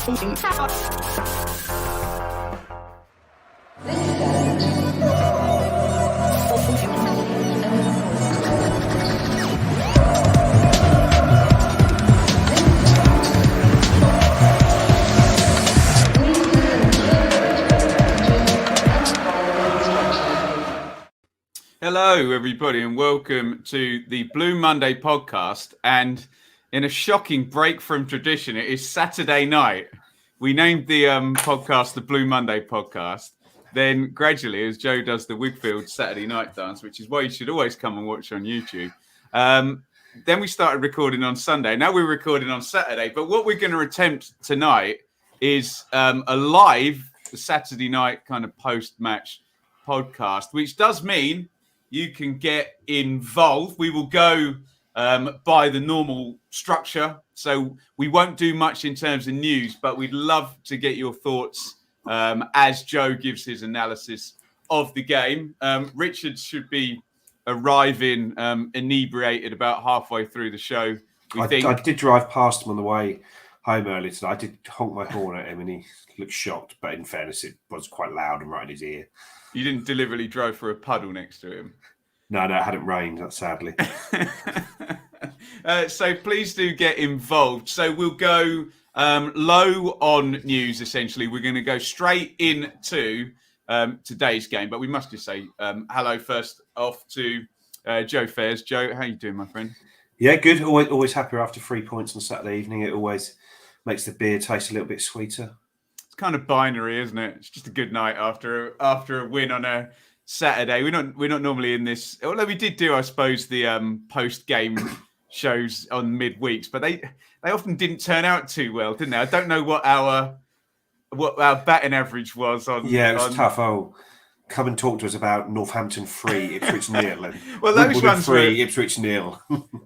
Hello, everybody, and welcome to the Blue Monday podcast. And in a shocking break from tradition, it is Saturday night. We named the podcast the Blue Monday podcast. Then gradually, as Joe does the Wigfield Saturday night dance, which is why you should always come and watch on YouTube. Then we started recording on Sunday. Now we're recording on Saturday. But what we're going to attempt tonight is a live Saturday night kind of post-match podcast, which does mean you can get involved. We will go by the normal structure. So we won't do much in terms of news, but we'd love to get your thoughts as Joe gives his analysis of the game. Richard should be arriving inebriated about halfway through the show. I did drive past him on the way home earlier today. I did honk my horn at him and he looked shocked, but in fairness, it was quite loud and right in his ear. You didn't deliberately drive for a puddle next to him? No, it hadn't rained, sadly. So please do get involved. So we'll go low on news, essentially. We're going to go straight into today's game. But we must just say hello first off to Joe Fairs. Joe, how you doing, my friend? Yeah, good. Always happier after 3 points on Saturday evening. It always makes the beer taste a little bit sweeter. Kind of binary, isn't it? It's just a good night after a win on a Saturday. We're not normally in this, although we did do, I suppose, the post game shows on midweeks, but they often didn't turn out too well, didn't they? I don't know what our batting average was on. Yeah, it was tough. Oh, come and talk to us about Northampton 3, Ipswich 0. Well, those ones 3, Ipswich 0.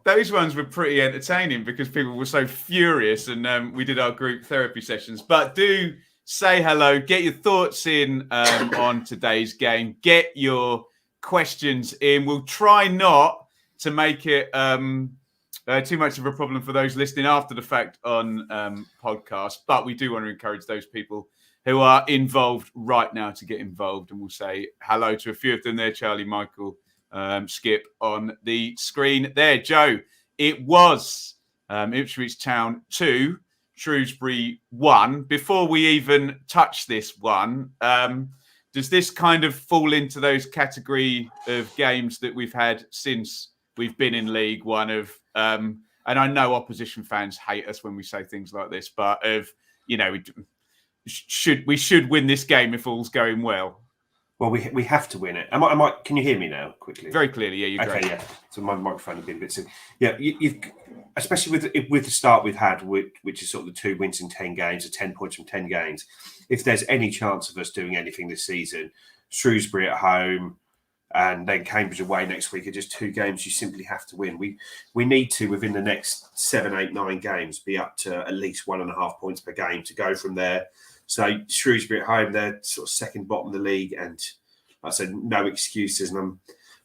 Those ones were pretty entertaining because people were so furious, and we did our group therapy sessions. But do say hello, get your thoughts in on today's game, get your questions in. We'll try not to make it too much of a problem for those listening after the fact on podcast, but we do want to encourage those people who are involved right now to get involved, and we'll say hello to a few of them there. Charlie, Michael, Skip on the screen there. Joe, it was Ipswich Town 2, Shrewsbury 1. Before we even touch this one, does this kind of fall into those category of games that we've had since we've been in League One of, and I know opposition fans hate us when we say things like this, but we should win this game if all's going well? Well, we have to win it. Can you hear me now quickly? Very clearly, yeah. You're okay, great. Yeah. So my microphone has been a bit silly. Yeah, you've especially with the start we've had, which is sort of the 2 wins in 10 games, or 10 points from 10 games. If there's any chance of us doing anything this season, Shrewsbury at home and then Cambridge away next week are just 2 games you simply have to win. We need to, within the next 7, 8, 9 games, be up to at least 1.5 points per game to go from there. So Shrewsbury at home, they're sort of second bottom of the league, and like I said, no excuses. And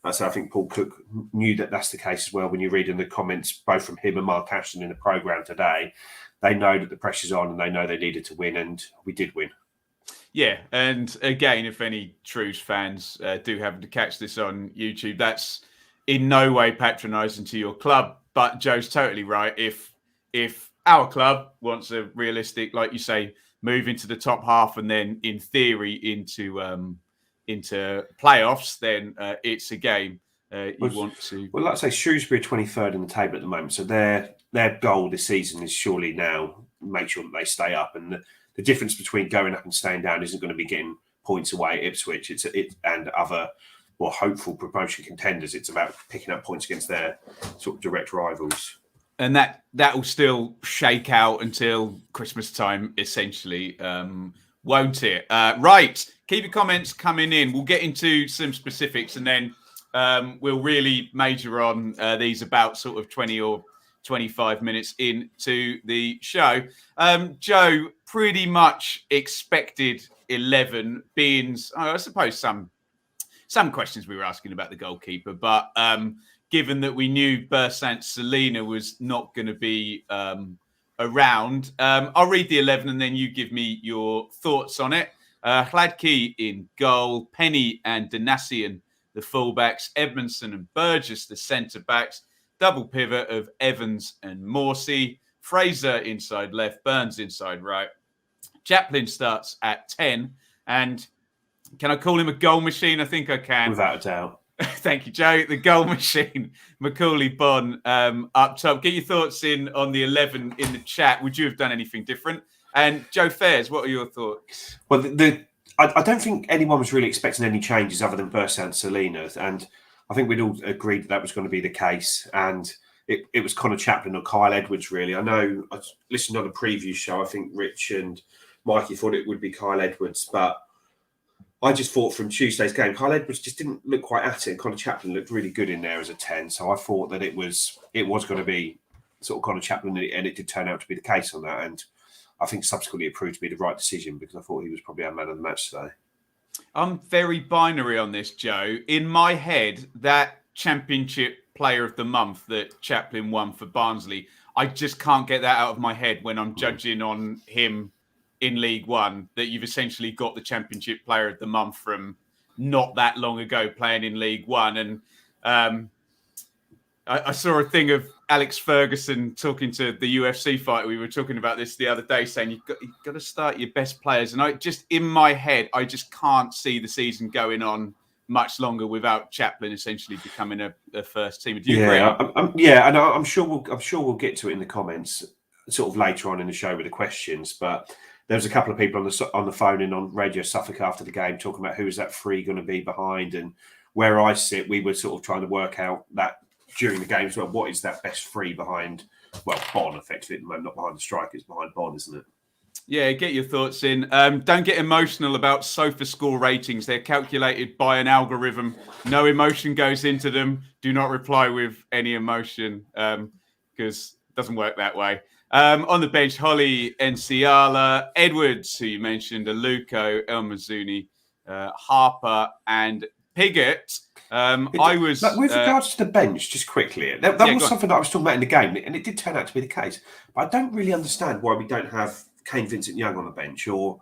I think Paul Cook knew that that's the case as well. When you read in the comments, both from him and Mark Ashton in the programme today, they know that the pressure's on and they know they needed to win, and we did win. Yeah, and again, if any Shrews fans do happen to catch this on YouTube, that's in no way patronising to your club. But Joe's totally right. If our club wants a realistic, like you say, move into the top half and then, in theory, into playoffs, then it's a game want to. Well, like I say, Shrewsbury are 23rd in the table at the moment, so their goal this season is surely now make sure that they stay up, and the difference between going up and staying down isn't going to be getting points away at Ipswich. And other hopeful promotion contenders. It's about picking up points against their sort of direct rivals. And that will still shake out until Christmas time, essentially, won't it? Right. Keep your comments coming in. We'll get into some specifics, and then we'll really major on these about sort of 20 or 25 minutes into the show. Joe, pretty much expected 11 beings. I suppose some questions we were asking about the goalkeeper, but given that we knew Bersant Salina was not going to be around. I'll read the 11 and then you give me your thoughts on it. Hladky in goal, Penny and Danassian, the fullbacks, Edmondson and Burgess, the centre-backs, double pivot of Evans and Morsey, Fraser inside left, Burns inside right. Chaplin starts at 10. And can I call him a goal machine? I think I can. Without a doubt. Thank you, Joe. The goal machine, Macaulay Bonne up top. Get your thoughts in on the 11 in the chat. Would you have done anything different? And Joe Fairs, what are your thoughts? Well, I don't think anyone was really expecting any changes other than Bursa and Selena. And I think we'd all agreed that was going to be the case. And it was Connor Chaplin or Kyle Edwards, really. I know I listened on a preview show. I think Rich and Mikey thought it would be Kyle Edwards, but I just thought from Tuesday's game, Kyle Edwards just didn't look quite at it. And Connor Chaplin looked really good in there as a 10. So I thought that it was going to be sort of Connor Chaplin, and it did turn out to be the case on that. And I think subsequently it proved to be the right decision because I thought he was probably our man of the match today. I'm very binary on this, Joe. In my head, that Championship Player of the Month that Chaplin won for Barnsley, I just can't get that out of my head when I'm judging on him in League One, that you've essentially got the Championship Player of the Month from not that long ago playing in League One. And I saw a thing of Alex Ferguson talking to the UFC fighter. We were talking about this the other day, saying you've got to start your best players. And I just, in my head, I just can't see the season going on much longer without Chaplin essentially becoming a first team. Do you agree? And I'm sure we'll get to it in the comments sort of later on in the show with the questions. But there was a couple of people on the phone and on Radio Suffolk after the game talking about who is that free going to be behind, and where I sit, we were sort of trying to work out that during the game as well. What is that best free behind? Well, Bonne, effectively, at the moment, not behind the strikers, behind Bonne, isn't it? Yeah, get your thoughts in. Don't get emotional about SofaScore ratings. They're calculated by an algorithm. No emotion goes into them. Do not reply with any emotion because it doesn't work that way. On the bench, Holly, Enciala, Edwards, who you mentioned, Aluko, El Mazzuni, Harper, and Pigott. With regards to the bench, just quickly, that was something that I was talking about in the game, and it did turn out to be the case. But I don't really understand why we don't have Kane Vincent-Young on the bench or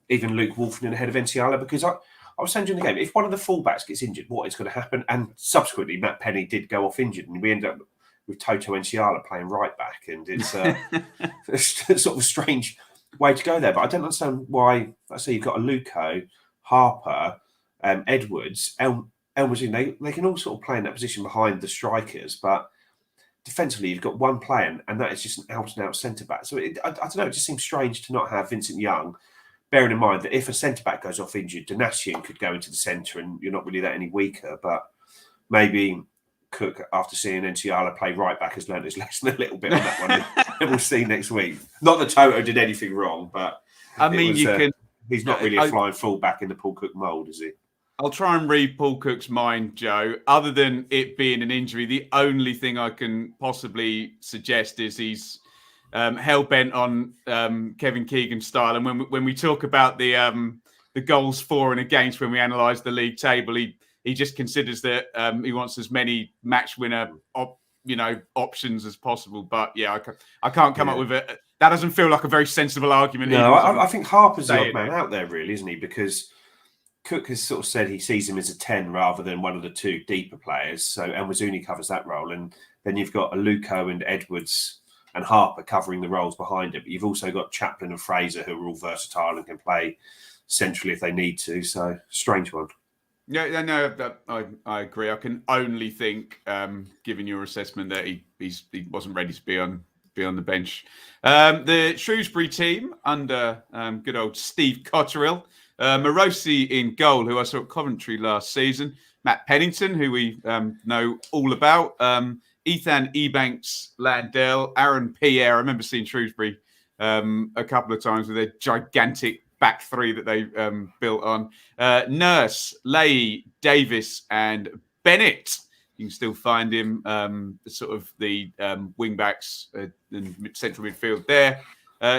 even Luke Wolfenden ahead of Enciala, because I was saying during the game, if one of the fullbacks gets injured, what is going to happen? And subsequently, Matt Penny did go off injured, and we ended up with Toto Enciala playing right back, and it's sort of a strange way to go there. But I don't understand why. I say you've got Aluko, Harper, Edwards, Elmazine. They can all sort of play in that position behind the strikers, but defensively you've got one player, and that is just an out-and-out centre-back. So I don't know, it just seems strange to not have Vincent Young, bearing in mind that if a centre-back goes off injured, Danassian could go into the centre and you're not really that any weaker. But maybe Cook, after seeing Enciala play right back, has learned his lesson a little bit on that one. And we'll see next week. Not that Toto did anything wrong, but I mean, he's not really a flying full-back in the Paul Cook mould, is he? I'll try and read Paul Cook's mind, Joe. Other than it being an injury, the only thing I can possibly suggest is he's hell-bent on Kevin Keegan's style. And when we talk about the goals for and against, when we analyse the league table, he just considers that he wants as many match winner options as possible. But yeah, I can't come up with it. That doesn't feel like a very sensible argument. No, I think Harper's the odd man out there, really, isn't he? Because Cook has sort of said he sees him as a 10 rather than one of the two deeper players. So El Mazzuni covers that role. And then you've got Aluko and Edwards and Harper covering the roles behind it. But you've also got Chaplin and Fraser, who are all versatile and can play centrally if they need to. So, strange one. Yeah, no, I agree. I can only think, given your assessment, that he wasn't ready to be on the bench. The Shrewsbury team under good old Steve Cotterill. Morosi in goal, who I saw at Coventry last season. Matt Pennington, who we know all about. Ethan Ebanks Landell. Aaron Pierre. I remember seeing Shrewsbury a couple of times with their gigantic back three that they built on. Nurse, Leahy, Davis, and Bennett. You can still find him, the wing backs in central midfield there.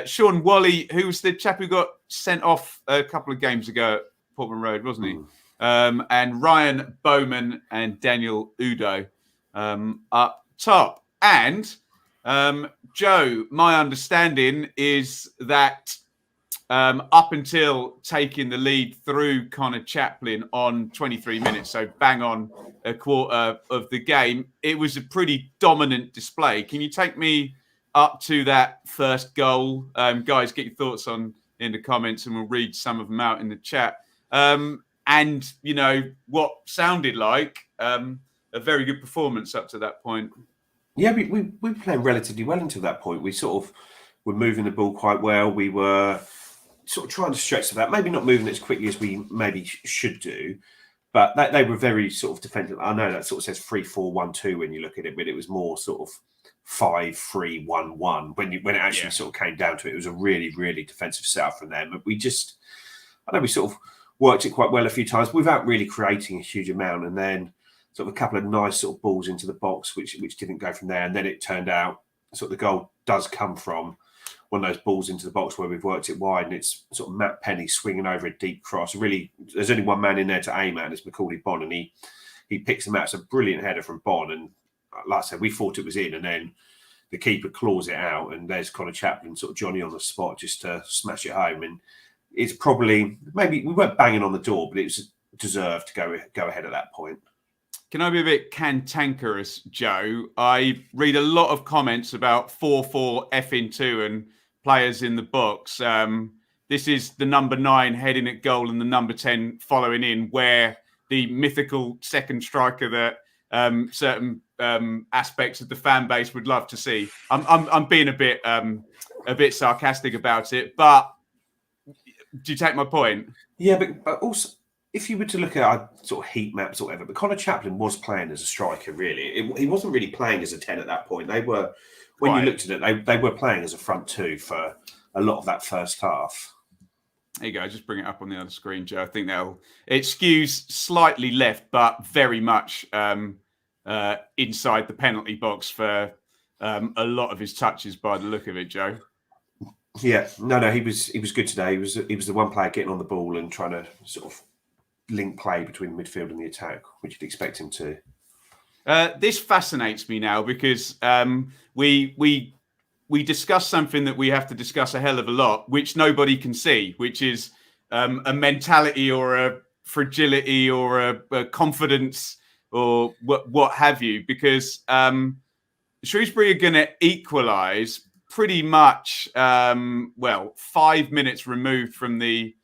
Sean Wally, who was the chap who got sent off a couple of games ago at Portman Road, wasn't he? And Ryan Bowman and Daniel Udo up top. And Joe, my understanding is that up until taking the lead through Connor Chaplin on 23 minutes, so bang on a quarter of the game, it was a pretty dominant display. Can you take me up to that first goal? Guys, get your thoughts in the comments and we'll read some of them out in the chat. And, what sounded like a very good performance up to that point. Yeah, we were playing relatively well until that point. We sort of were moving the ball quite well. We were sort of trying to stretch to that, maybe not moving as quickly as we maybe should do, but they were very sort of defensive. I know that sort of says 3-4-1-2 when you look at it, but it was more sort of 5-3-1-1 when it actually sort of came down to it. It was a really, really defensive setup from them. But we sort of worked it quite well a few times without really creating a huge amount, and then sort of a couple of nice sort of balls into the box, which didn't go from there. And then it turned out sort of the goal does come from one of those balls into the box where we've worked it wide, and it's sort of Matt Penny swinging over a deep cross. Really, there's only one man in there to aim at, and it's Macaulay Bonne, and he picks him out. It's a brilliant header from Bonne, and like I said, we thought it was in, and then the keeper claws it out, and there's Connor Chaplin, sort of Johnny on the spot, just to smash it home. And it's probably, maybe we weren't banging on the door, but it was deserved to go ahead at that point. Can I be a bit cantankerous, Joe? I read a lot of comments about 4-4 effing 2 and players in the box. This is the number 9 heading at goal and the number 10 following in, where the mythical second striker that certain aspects of the fan base would love to see. I'm being a bit sarcastic about it, but do you take my point? Yeah, but also, if you were to look at our sort of heat maps or whatever, but Connor Chaplin was playing as a striker, really. He wasn't really playing as a 10 at that point. They were, when you looked at it, they were playing as a front 2 for a lot of that first half. There you go. Just bring it up on the other screen, Joe. I think it skews slightly left, but very much inside the penalty box for a lot of his touches by the look of it, Joe. Yeah, no, he was good today. He was the one player getting on the ball and trying to sort of link play between the midfield and the attack, which you'd expect him to. This fascinates me now because we discuss something that we have to discuss a hell of a lot, which nobody can see, which is a mentality or a fragility or a confidence or what have you. Because Shrewsbury are going to equalise pretty much 5 minutes removed from the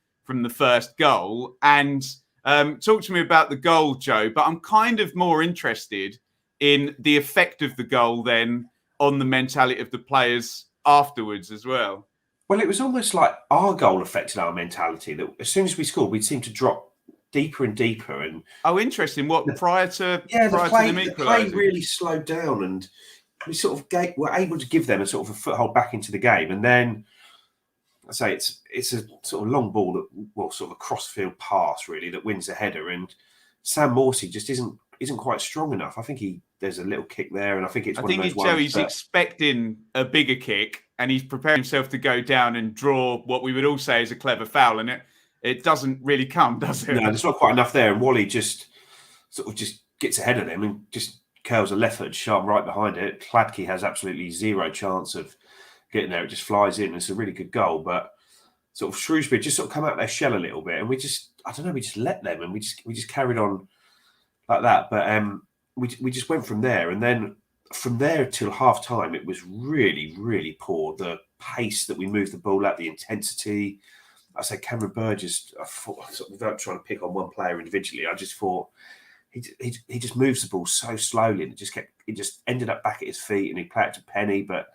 first goal. And talk to me about the goal, Joe, but I'm kind of more interested in the effect of the goal then on the mentality of the players afterwards as well. Well, it was almost like our goal affected our mentality, that as soon as we scored, we'd seem to drop deeper and deeper. And interesting. Prior to the play really slowed down, and we sort of were able to give them a sort of a foothold back into the game. And then I say it's a sort of long ball that, sort of a crossfield pass really, that wins the header, and Sam Morsey just isn't quite strong enough. I think there's a little kick there, and I think it's one of those ones. He's expecting a bigger kick, and he's preparing himself to go down and draw what we would all say is a clever foul, and it doesn't really come, does it? No, there's not quite enough there, and Wally just sort of just gets ahead of them and just curls a left foot sharp right behind it. Kladke has absolutely zero chance of getting there. It just flies in. It's a really good goal, but sort of Shrewsbury just sort of come out their shell a little bit, and we just let them, and we just carried on like that. But we just went from there, and then from there till half time, it was really, really poor. The pace that we moved the ball at, the intensity. I say Cameron Burgess, I thought, sort of, without trying to pick on one player individually, I just thought he just moves the ball so slowly, and it just ended up back at his feet, and he played it to Penny, but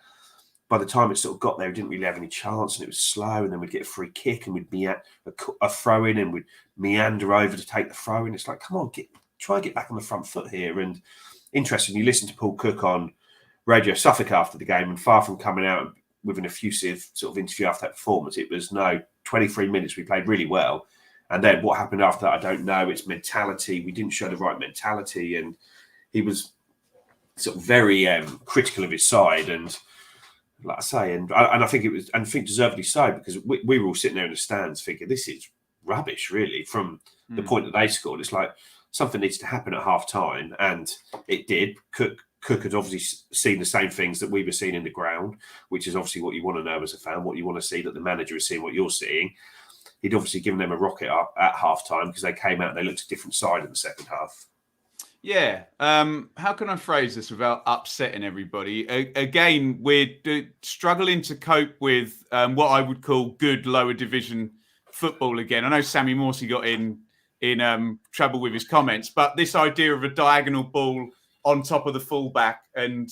by the time it sort of got there, he didn't really have any chance, and it was slow, and then we'd get a free kick, and we'd be at a throw in, and we'd meander over to take the throw in. It's like, come on, try and get back on the front foot here. And interesting, you listen to Paul Cook on Radio Suffolk after the game, and far from coming out with an effusive sort of interview after that performance, it was 23 minutes we played really well, and then what happened after that, I don't know. It's mentality. We didn't show the right mentality, and he was sort of very critical of his side, and like I say, and I think I think deservedly so, because we were all sitting there in the stands thinking this is rubbish, really. From the point that they scored, it's like something needs to happen at half time, and it did. Cook Cook had obviously seen the same things that we were seeing in the ground, which is obviously what you want to know as a fan, what you want to see, that the manager is seeing what you're seeing. He'd obviously given them a rocket up at half-time because they came out and they looked a different side in the second half. Yeah. How can I phrase this without upsetting everybody? Again, we're struggling to cope with what I would call good lower division football again. I know Sammy Morsey got in trouble with his comments, but this idea of a diagonal ball on top of the fullback and,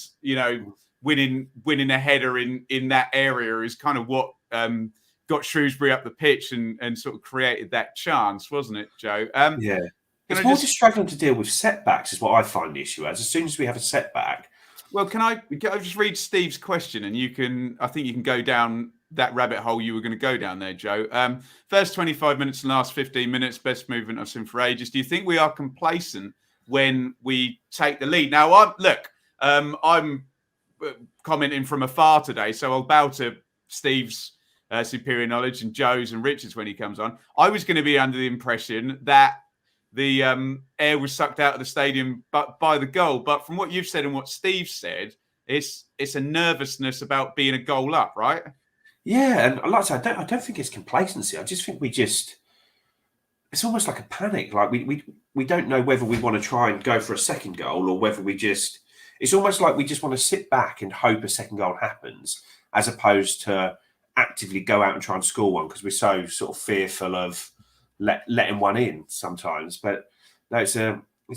winning a header in that area is kind of what got Shrewsbury up the pitch and sort of created that chance, wasn't it, Joe? Yeah. It's more just struggling to deal with setbacks is what I find the issue as soon as we have a setback. Well, can I just read Steve's question and I think you can go down that rabbit hole you were going to go down there, Joe. First 25 minutes and last 15 minutes, best movement I've seen for ages. Do you think we are complacent when we take the lead? Now, I'm commenting from afar today, so I'll bow to Steve's superior knowledge and Joe's and Richard's when he comes on. I was going to be under the impression that the air was sucked out of the stadium by the goal. But from what you've said and what Steve said, it's a nervousness about being a goal up, right? Yeah, and like I said, I don't think it's complacency. I just think it's almost like a panic. Like we don't know whether we want to try and go for a second goal or whether it's almost like we just want to sit back and hope a second goal happens as opposed to actively go out and try and score one because we're so sort of fearful of letting one in sometimes. But no, it's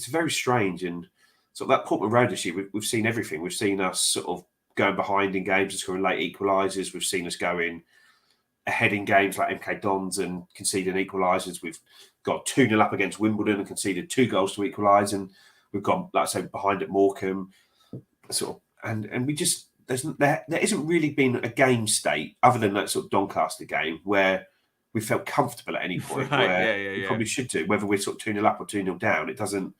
very strange. And sort of that Portman Road issue, we've seen everything. We've seen us sort of going behind in games and scoring late equalisers. We've seen us going ahead in games like MK Dons and conceding equalisers. We've got 2-0 up against Wimbledon and conceded 2 goals to equalise. And we've gone, like I say, behind at Morecambe. Sort of, and we just there isn't really been a game state other than that sort of Doncaster game where we felt comfortable at any point. Right, where we probably should do, whether we're sort of 2-0 up or 2-0 down. It doesn't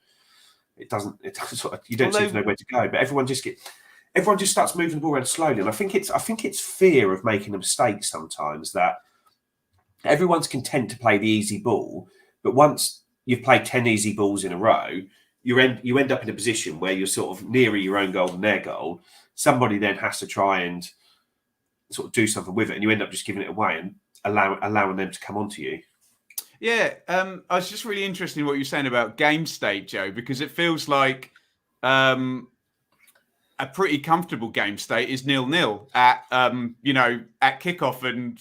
sort of, you don't seem to know where to go. But everyone just starts moving the ball around slowly. And I think it's fear of making a mistake sometimes that everyone's content to play the easy ball, but once you've played 10 easy balls in a row, you end up in a position where you're sort of nearer your own goal than their goal. Somebody then has to try and sort of do something with it, and you end up just giving it away and allowing them to come onto you. Yeah, I was just really interested in what you're saying about game state, Joe, because it feels like a pretty comfortable game state is 0-0 at kickoff and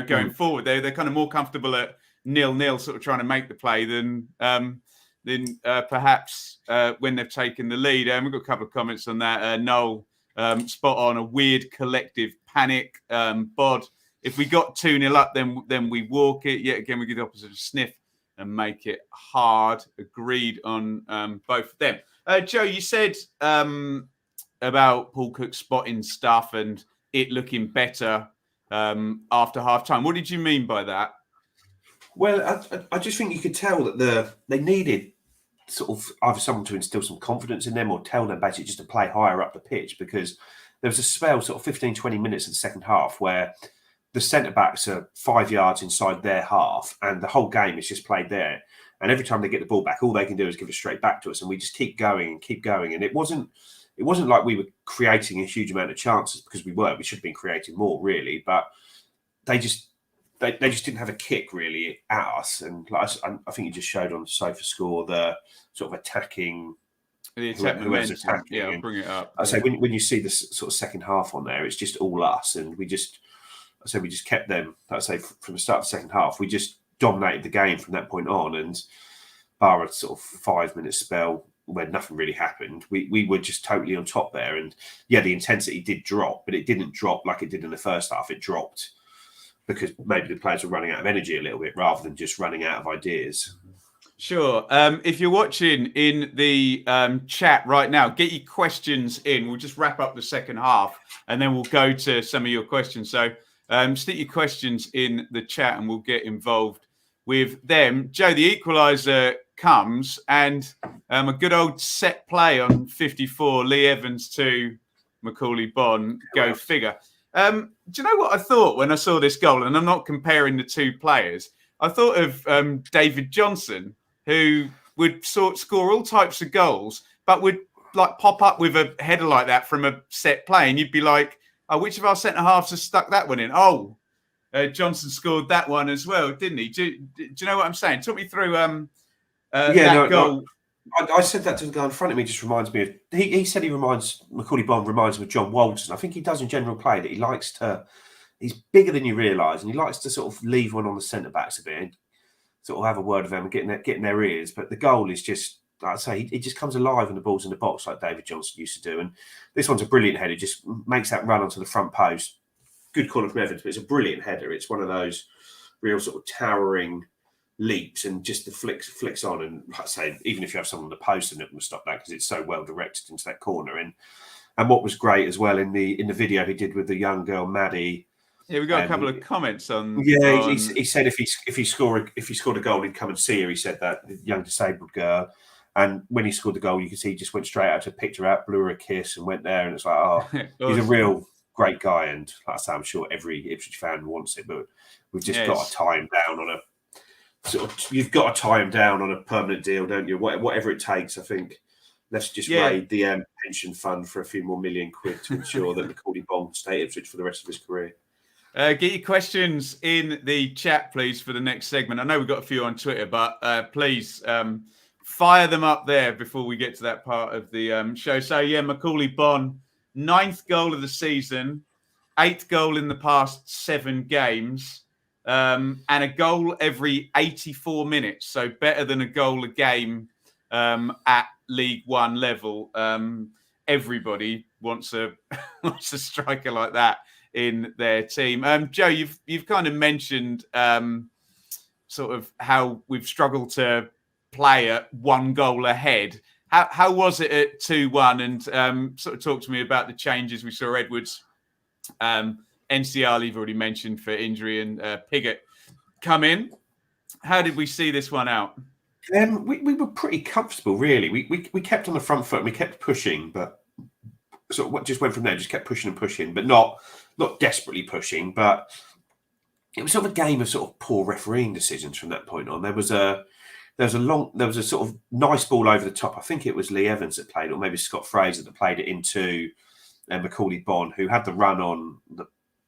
going forward. They're kind of more comfortable at 0-0, sort of trying to make the play than perhaps when they've taken the lead. We've got a couple of comments on that. Noel, spot on, a weird collective panic. Bod, if we got 2-0 up, then we walk it. Yet again, we give the opposite a sniff and make it hard. Agreed on both of them. Joe, you said about Paul Cook spotting stuff and it looking better after half-time. What did you mean by that? Well, I just think you could tell that they needed sort of either someone to instill some confidence in them or tell them basically just to play higher up the pitch, because there was a spell, sort of 15, 20 minutes in the second half where the centre-backs are 5 yards inside their half and the whole game is just played there. And every time they get the ball back, all they can do is give it straight back to us. And we just keep going and keep going. And it wasn't like we were creating a huge amount of chances, because we should have been creating more, really. But they just didn't have a kick really at us. And like I think you just showed on Sofa Score the sort of attacking. The attack whoever's attacking. Yeah, I'll bring it up. I say when you see this sort of second half on there, it's just all us, and we just kept them. Like I say, from the start of the second half, we just dominated the game from that point on. And bar a sort of 5-minute spell where nothing really happened, we were just totally on top there. And yeah, the intensity did drop, but it didn't drop like it did in the first half. It dropped because maybe the players were running out of energy a little bit rather than just running out of ideas. Sure. If you're watching in the chat right now, get your questions in. We'll just wrap up the second half and then we'll go to some of your questions. So stick your questions in the chat and we'll get involved with them. Joe, the equaliser comes and a good old set play on 54, Lee Evans to Macaulay Bonne, go figure. Do you know what I thought when I saw this goal? And I'm not comparing the two players. I thought of David Johnson, who would score all types of goals, but would like pop up with a header like that from a set play, and you'd be like, "Oh, which of our centre halves has stuck that one in?" Oh, Johnson scored that one as well, didn't he? Do you know what I'm saying? Talk me through that goal. I said that to the guy in front of me. Just reminds me of he said Macaulay Bond reminds him of John Walton. I think he does in general play that he likes to. He's bigger than you realise, and he likes to sort of leave one on the centre backs a bit, and sort of have a word of them and getting their ears. But the goal is just, like I say, it just comes alive when the ball's in the box like David Johnson used to do. And this one's a brilliant header. Just makes that run onto the front post. Good corner from Evans, but it's a brilliant header. It's one of those real sort of towering leaps, and just the flicks on. And like I say, even if you have someone on the post, and it will stop that because it's so well directed into that corner. And what was great as well in the video he did with the young girl Maddie. Yeah, we got a couple of comments on. Yeah, he said if he scored a goal, he'd come and see her. He said that, the young disabled girl. And when he scored the goal, you could see he just went straight out to picked her up, blew her a kiss, and went there. And it's like, oh, he's a real great guy. And like I say, I'm sure every Ipswich fan wants it, but we've just got to tie him down on a sort of. You've got to tie him down on a permanent deal, don't you? Whatever it takes, I think. Let's just raid the pension fund for a few more million quid to ensure that Macaulay Bond stay at Ipswich for the rest of his career. Get your questions in the chat, please, for the next segment. I know we've got a few on Twitter, but please fire them up there before we get to that part of the show. So, Macaulay Bond, 9th goal of the season, 8th goal in the past 7 games, and a goal every 84 minutes. So better than a goal a game at League One level. Everybody wants a striker like that in their team. Joe, you've kind of mentioned sort of how we've struggled to play at 1 goal ahead. How was it at 2-1? And sort of talk to me about the changes we saw. Edwards, NCR, you've already mentioned for injury, and Piggott come in. How did we see this one out? We were pretty comfortable, really. We kept on the front foot and we kept pushing, but sort of what just went from there, just kept pushing and pushing, but not desperately pushing. But it was sort of a game of sort of poor refereeing decisions from that point on. There was a sort of nice ball over the top. I think it was Lee Evans that played, or maybe Scott Fraser that played it into Macaulay Bond, who had the run on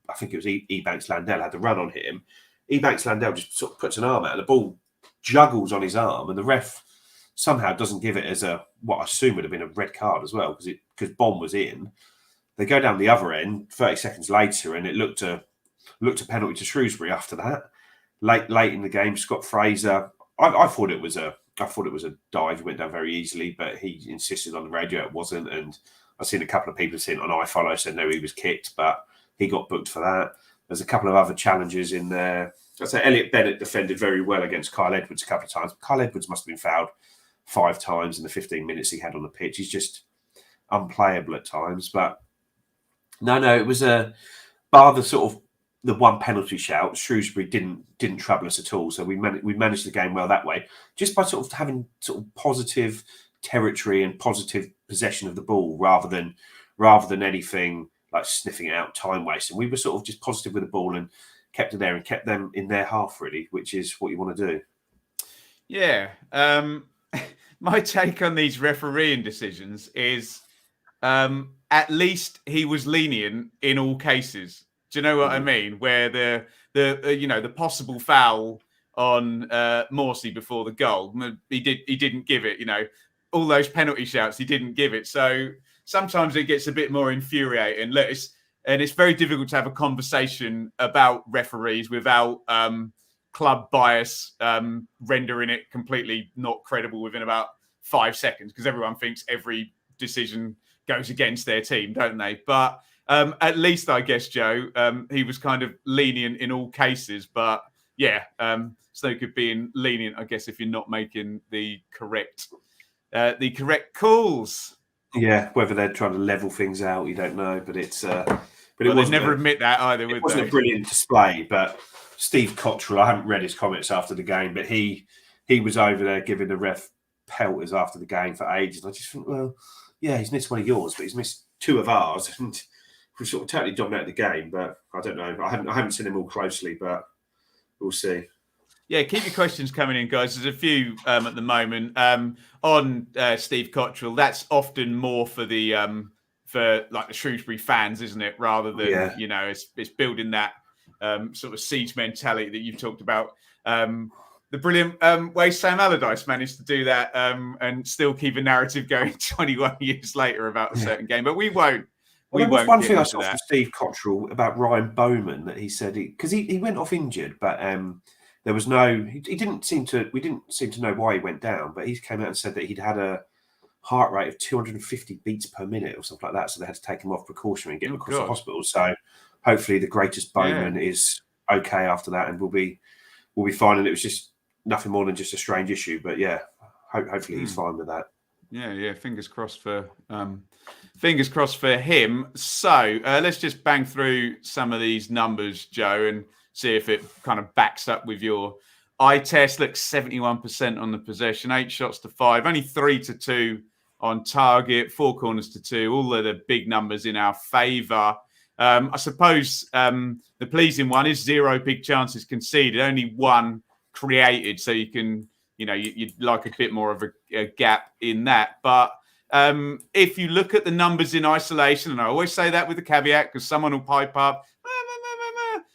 I think it was Ebanks Landell had the run on him. Ebanks Landell just sort of puts an arm out, and the ball juggles on his arm, and the ref somehow doesn't give it as what I assume would have been a red card as well, because Bond was in. They go down the other end 30 seconds later, and it looked a penalty to Shrewsbury after that. Late in the game, Scott Fraser, I thought it was a dive. He went down very easily, but he insisted on the radio it wasn't. And I've seen a couple of people saying on iFollow said no, he was kicked, but he got booked for that. There's a couple of other challenges in there. I'd say Elliot Bennett defended very well against Kyle Edwards a couple of times. Kyle Edwards must have been fouled 5 times in the 15 minutes he had on the pitch. He's just unplayable at times. But no, it was bar the sort of the one penalty shout. Shrewsbury didn't trouble us at all. So we managed the game well that way, just by sort of having sort of positive territory and positive possession of the ball rather than anything like sniffing it out, time wasting. We were sort of just positive with the ball and kept it there and kept them in their half, really, which is what you want to do. Yeah. My take on these refereeing decisions is at least he was lenient in all cases. Do you know what I mean? Where the possible foul on Morsey before the goal, he didn't give it. All those penalty shouts, he didn't give it. So sometimes it gets a bit more infuriating. It's very difficult to have a conversation about referees without club bias rendering it completely not credible within about 5 seconds, because everyone thinks every decision goes against their team, don't they? But at least, I guess, Joe, he was kind of lenient in all cases. But yeah, it's no good being lenient, I guess, if you're not making the correct calls. Yeah, whether they're trying to level things out, you don't know. But it's they'd never admit that either, would they? It wasn't a brilliant display, but Steve Cottrell, I haven't read his comments after the game, but he was over there giving the ref pelters after the game for ages. And I just think, well, yeah, he's missed one of yours, but he's missed 2 of ours, and we've sort of totally dominated the game. But I don't know. I haven't seen him all closely, but we'll see. Yeah, keep your questions coming in, guys. There's a few at the moment on Steve Cottrell. That's often more for the for like the Shrewsbury fans, isn't it? Rather than it's building that sort of siege mentality that you've talked about. The brilliant way Sam Allardyce managed to do that and still keep a narrative going 21 years later about a certain game. But we won't. Well, there was one thing I saw from Steve Cottrell about Ryan Bowman that he said because he went off injured, but there was no. He didn't seem to. We didn't seem to know why he went down, but he came out and said that he'd had a heart rate of 250 beats per minute or something like that, so they had to take him off precautionary and get him across the hospital. So hopefully the greatest Bowman is okay after that, and we'll be fine. And it was just nothing more than just a strange issue, but yeah, hopefully he's fine with that. Yeah. Fingers crossed for him. So let's just bang through some of these numbers, Joe, and see if it kind of backs up with your eye test. Look, 71% on the possession, 8 shots to 5, only 3 to 2 on target, 4 corners to 2. All of the big numbers in our favour. I suppose the pleasing one is 0 big chances conceded, only 1 created. So you can, you'd like a bit more of a gap in that. But if you look at the numbers in isolation, and I always say that with a caveat because someone will pipe up.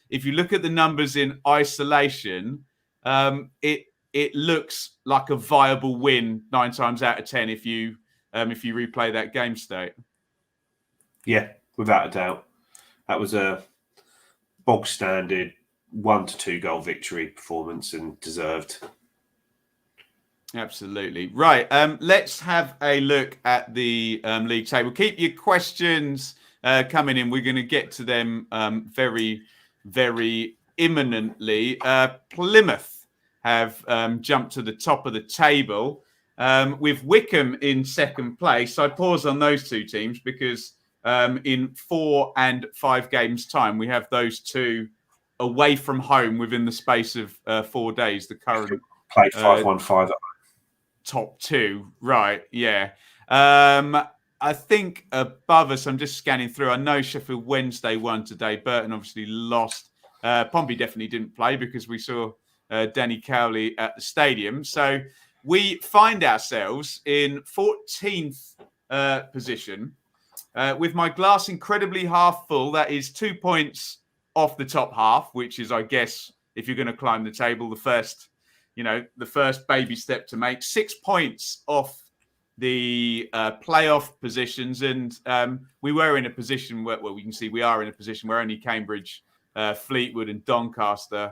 If you look at the numbers in isolation, it looks like a viable win 9 times out of 10 if you replay that game state. Yeah, without a doubt, that was a bog standard 1 to 2 goal victory performance and deserved. Absolutely. Right. Let's have a look at the league table. Keep your questions coming in. We're going to get to them very, very imminently. Plymouth have jumped to the top of the table with Wickham in second place. I pause on those two teams because in 4 and 5 games' time, we have those two away from home within the space of 4 days. The current played 5-1-5 top 2, right? Yeah. I think above us, I'm just scanning through. I know Sheffield Wednesday won today. Burton obviously lost. Pompey definitely didn't play because we saw Danny Cowley at the stadium. So we find ourselves in 14th position with my glass incredibly half full. That is 2 points off the top half, which is, I guess, if you're going to climb the table, the first baby step to make. 6 points off the playoff positions. And we were in a position where, we can see we are in a position where only Cambridge, Fleetwood and Doncaster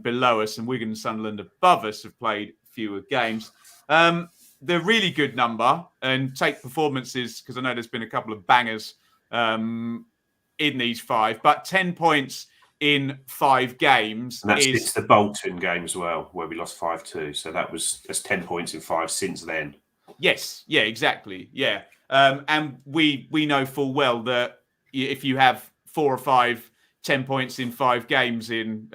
below us and Wigan and Sunderland above us have played fewer games. The really good number, and take performances, because I know there's been a couple of bangers in these 5, but 10 points in 5 games. And it's the Bolton game as well, where we lost 5-2. So that's 10 points in 5 since then. Yes, yeah, exactly. Yeah. And we know full well that if you have 4 or 5 10 points in 5 games in,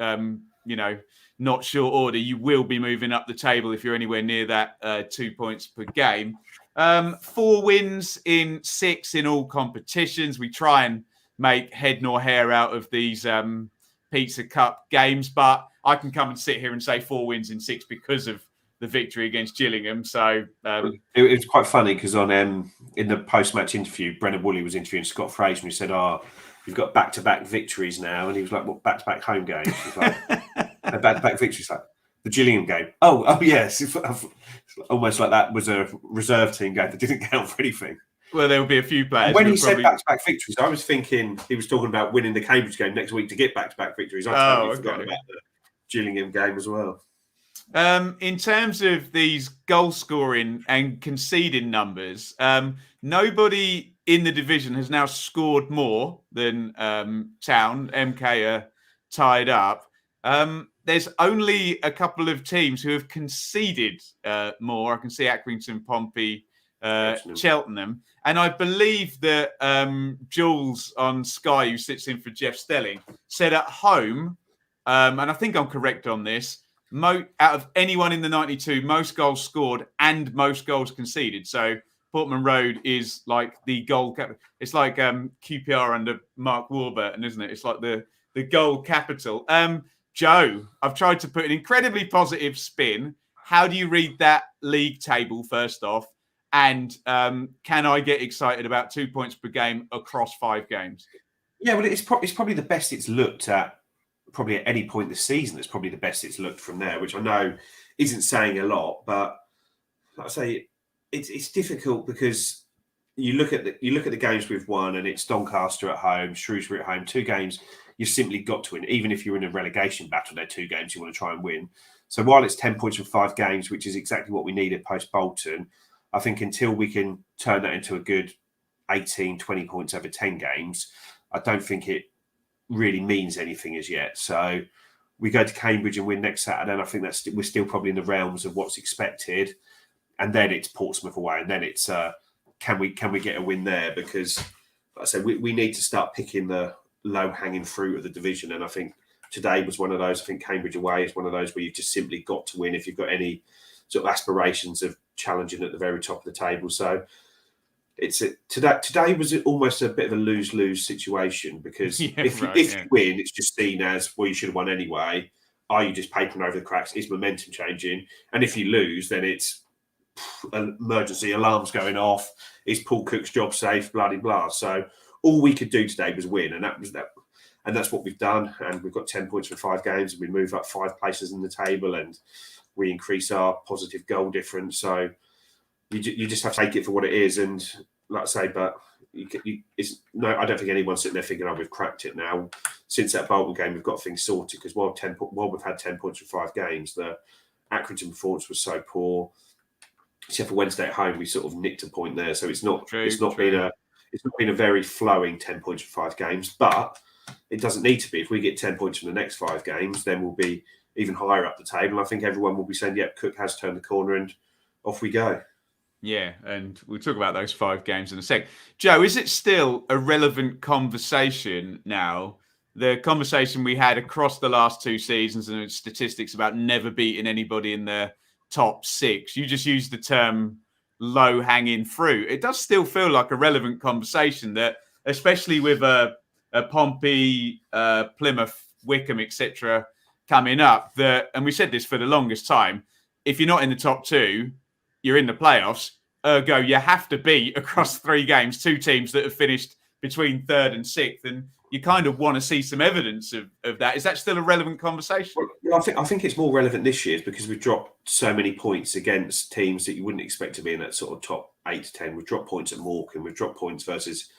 not short order, you will be moving up the table if you're anywhere near that 2 points per game. 4 wins in 6 in all competitions. We try and make head nor hair out of these Pizza Cup games, but I can come and sit here and say 4 wins in 6 because of the victory against Gillingham. So it was quite funny because on in the post-match interview, Brennan Woolley was interviewing Scott Fraser and he said, you've got back-to-back victories now. And he was like, what, back-to-back home games? He was like, back-to-back victories, like the Gillingham game. Oh, yes. Almost like that was a reserve team game that didn't count for anything. Well, there will be a few players. And when he said back-to-back victories, I was thinking he was talking about winning the Cambridge game next week to get back-to-back victories. I totally forgot about the Gillingham game as well. In terms of these goal scoring and conceding numbers, nobody in the division has now scored more than Town. MK are tied up. There's only a couple of teams who have conceded more. I can see Accrington, Pompey, Cheltenham. And I believe that Jules on Sky, who sits in for Jeff Stelling, said at home, and I think I'm correct on this, out of anyone in the 92, most goals scored and most goals conceded. So Portman Road is like the goal capital. It's like QPR under Mark Warburton, isn't it? It's like the goal capital. Joe, I've tried to put an incredibly positive spin. How do you read that league table, first off? And can I get excited about 2 points per game across 5 games? Yeah, well, it's probably the best it's looked at, probably at any point this season. It's probably the best it's looked from there, which I know isn't saying a lot, but like I say, it's difficult because you look at the games we've won, and it's Doncaster at home, Shrewsbury at home, 2 games you've simply got to win. Even if you're in a relegation battle, they're 2 games you want to try and win. So while it's 10 points from 5 games, which is exactly what we needed post Bolton, I think until we can turn that into a good 18, 20 points over 10 games, I don't think it really means anything as yet. So we go to Cambridge and win next Saturday, and I think we're still probably in the realms of what's expected. And then it's Portsmouth away, and then it's can we get a win there? Because, like I say, we need to start picking the low-hanging fruit of the division, and I think today was one of those. I think Cambridge away is one of those where you've just simply got to win if you've got any sort of aspirations of challenging at the very top of the table. So today was almost a bit of a lose-lose situation, because if you win, it's just seen as, well, you should have won anyway. Are you just papering over the cracks? Is momentum changing? And if you lose, then it's emergency alarms going off. Is Paul Cook's job safe? Bloody blah. So all we could do today was win, and that's what we've done. And we've got 10 points from 5 games, and we move up 5 places in the table, and we increase our positive goal difference. So you just have to take it for what it is. And like I say, but I don't think anyone's sitting there thinking, "Oh, we've cracked it now." Since that Bolton game, we've got things sorted, because while we've had 10 points from 5 games, the Accrington performance was so poor. Except for Wednesday at home, we sort of nicked a point there. So it's not been a very flowing 10 points from 5 games, but it doesn't need to be. If we get 10 points from the next 5 games, then we'll be even higher up the table. I think everyone will be saying, "Yep, Cook has turned the corner," and off we go. Yeah, and we'll talk about those 5 games in a sec. Joe, is it still a relevant conversation now? The conversation we had across the last 2 seasons and statistics about never beating anybody in the top 6. You just used the term low-hanging fruit. It does still feel like a relevant conversation, that, especially with a Pompey, Plymouth, Wickham, etc. coming up, and we said this for the longest time, if you're not in the top 2, you're in the playoffs. Ergo, you have to beat across 3 games 2 teams that have finished between 3rd and 6th, and you kind of want to see some evidence of that. Is that still a relevant conversation? Well, I think it's more relevant this year because we've dropped so many points against teams that you wouldn't expect to be in that sort of top 8 to 10. We've dropped points at Morecambe, we've dropped points versus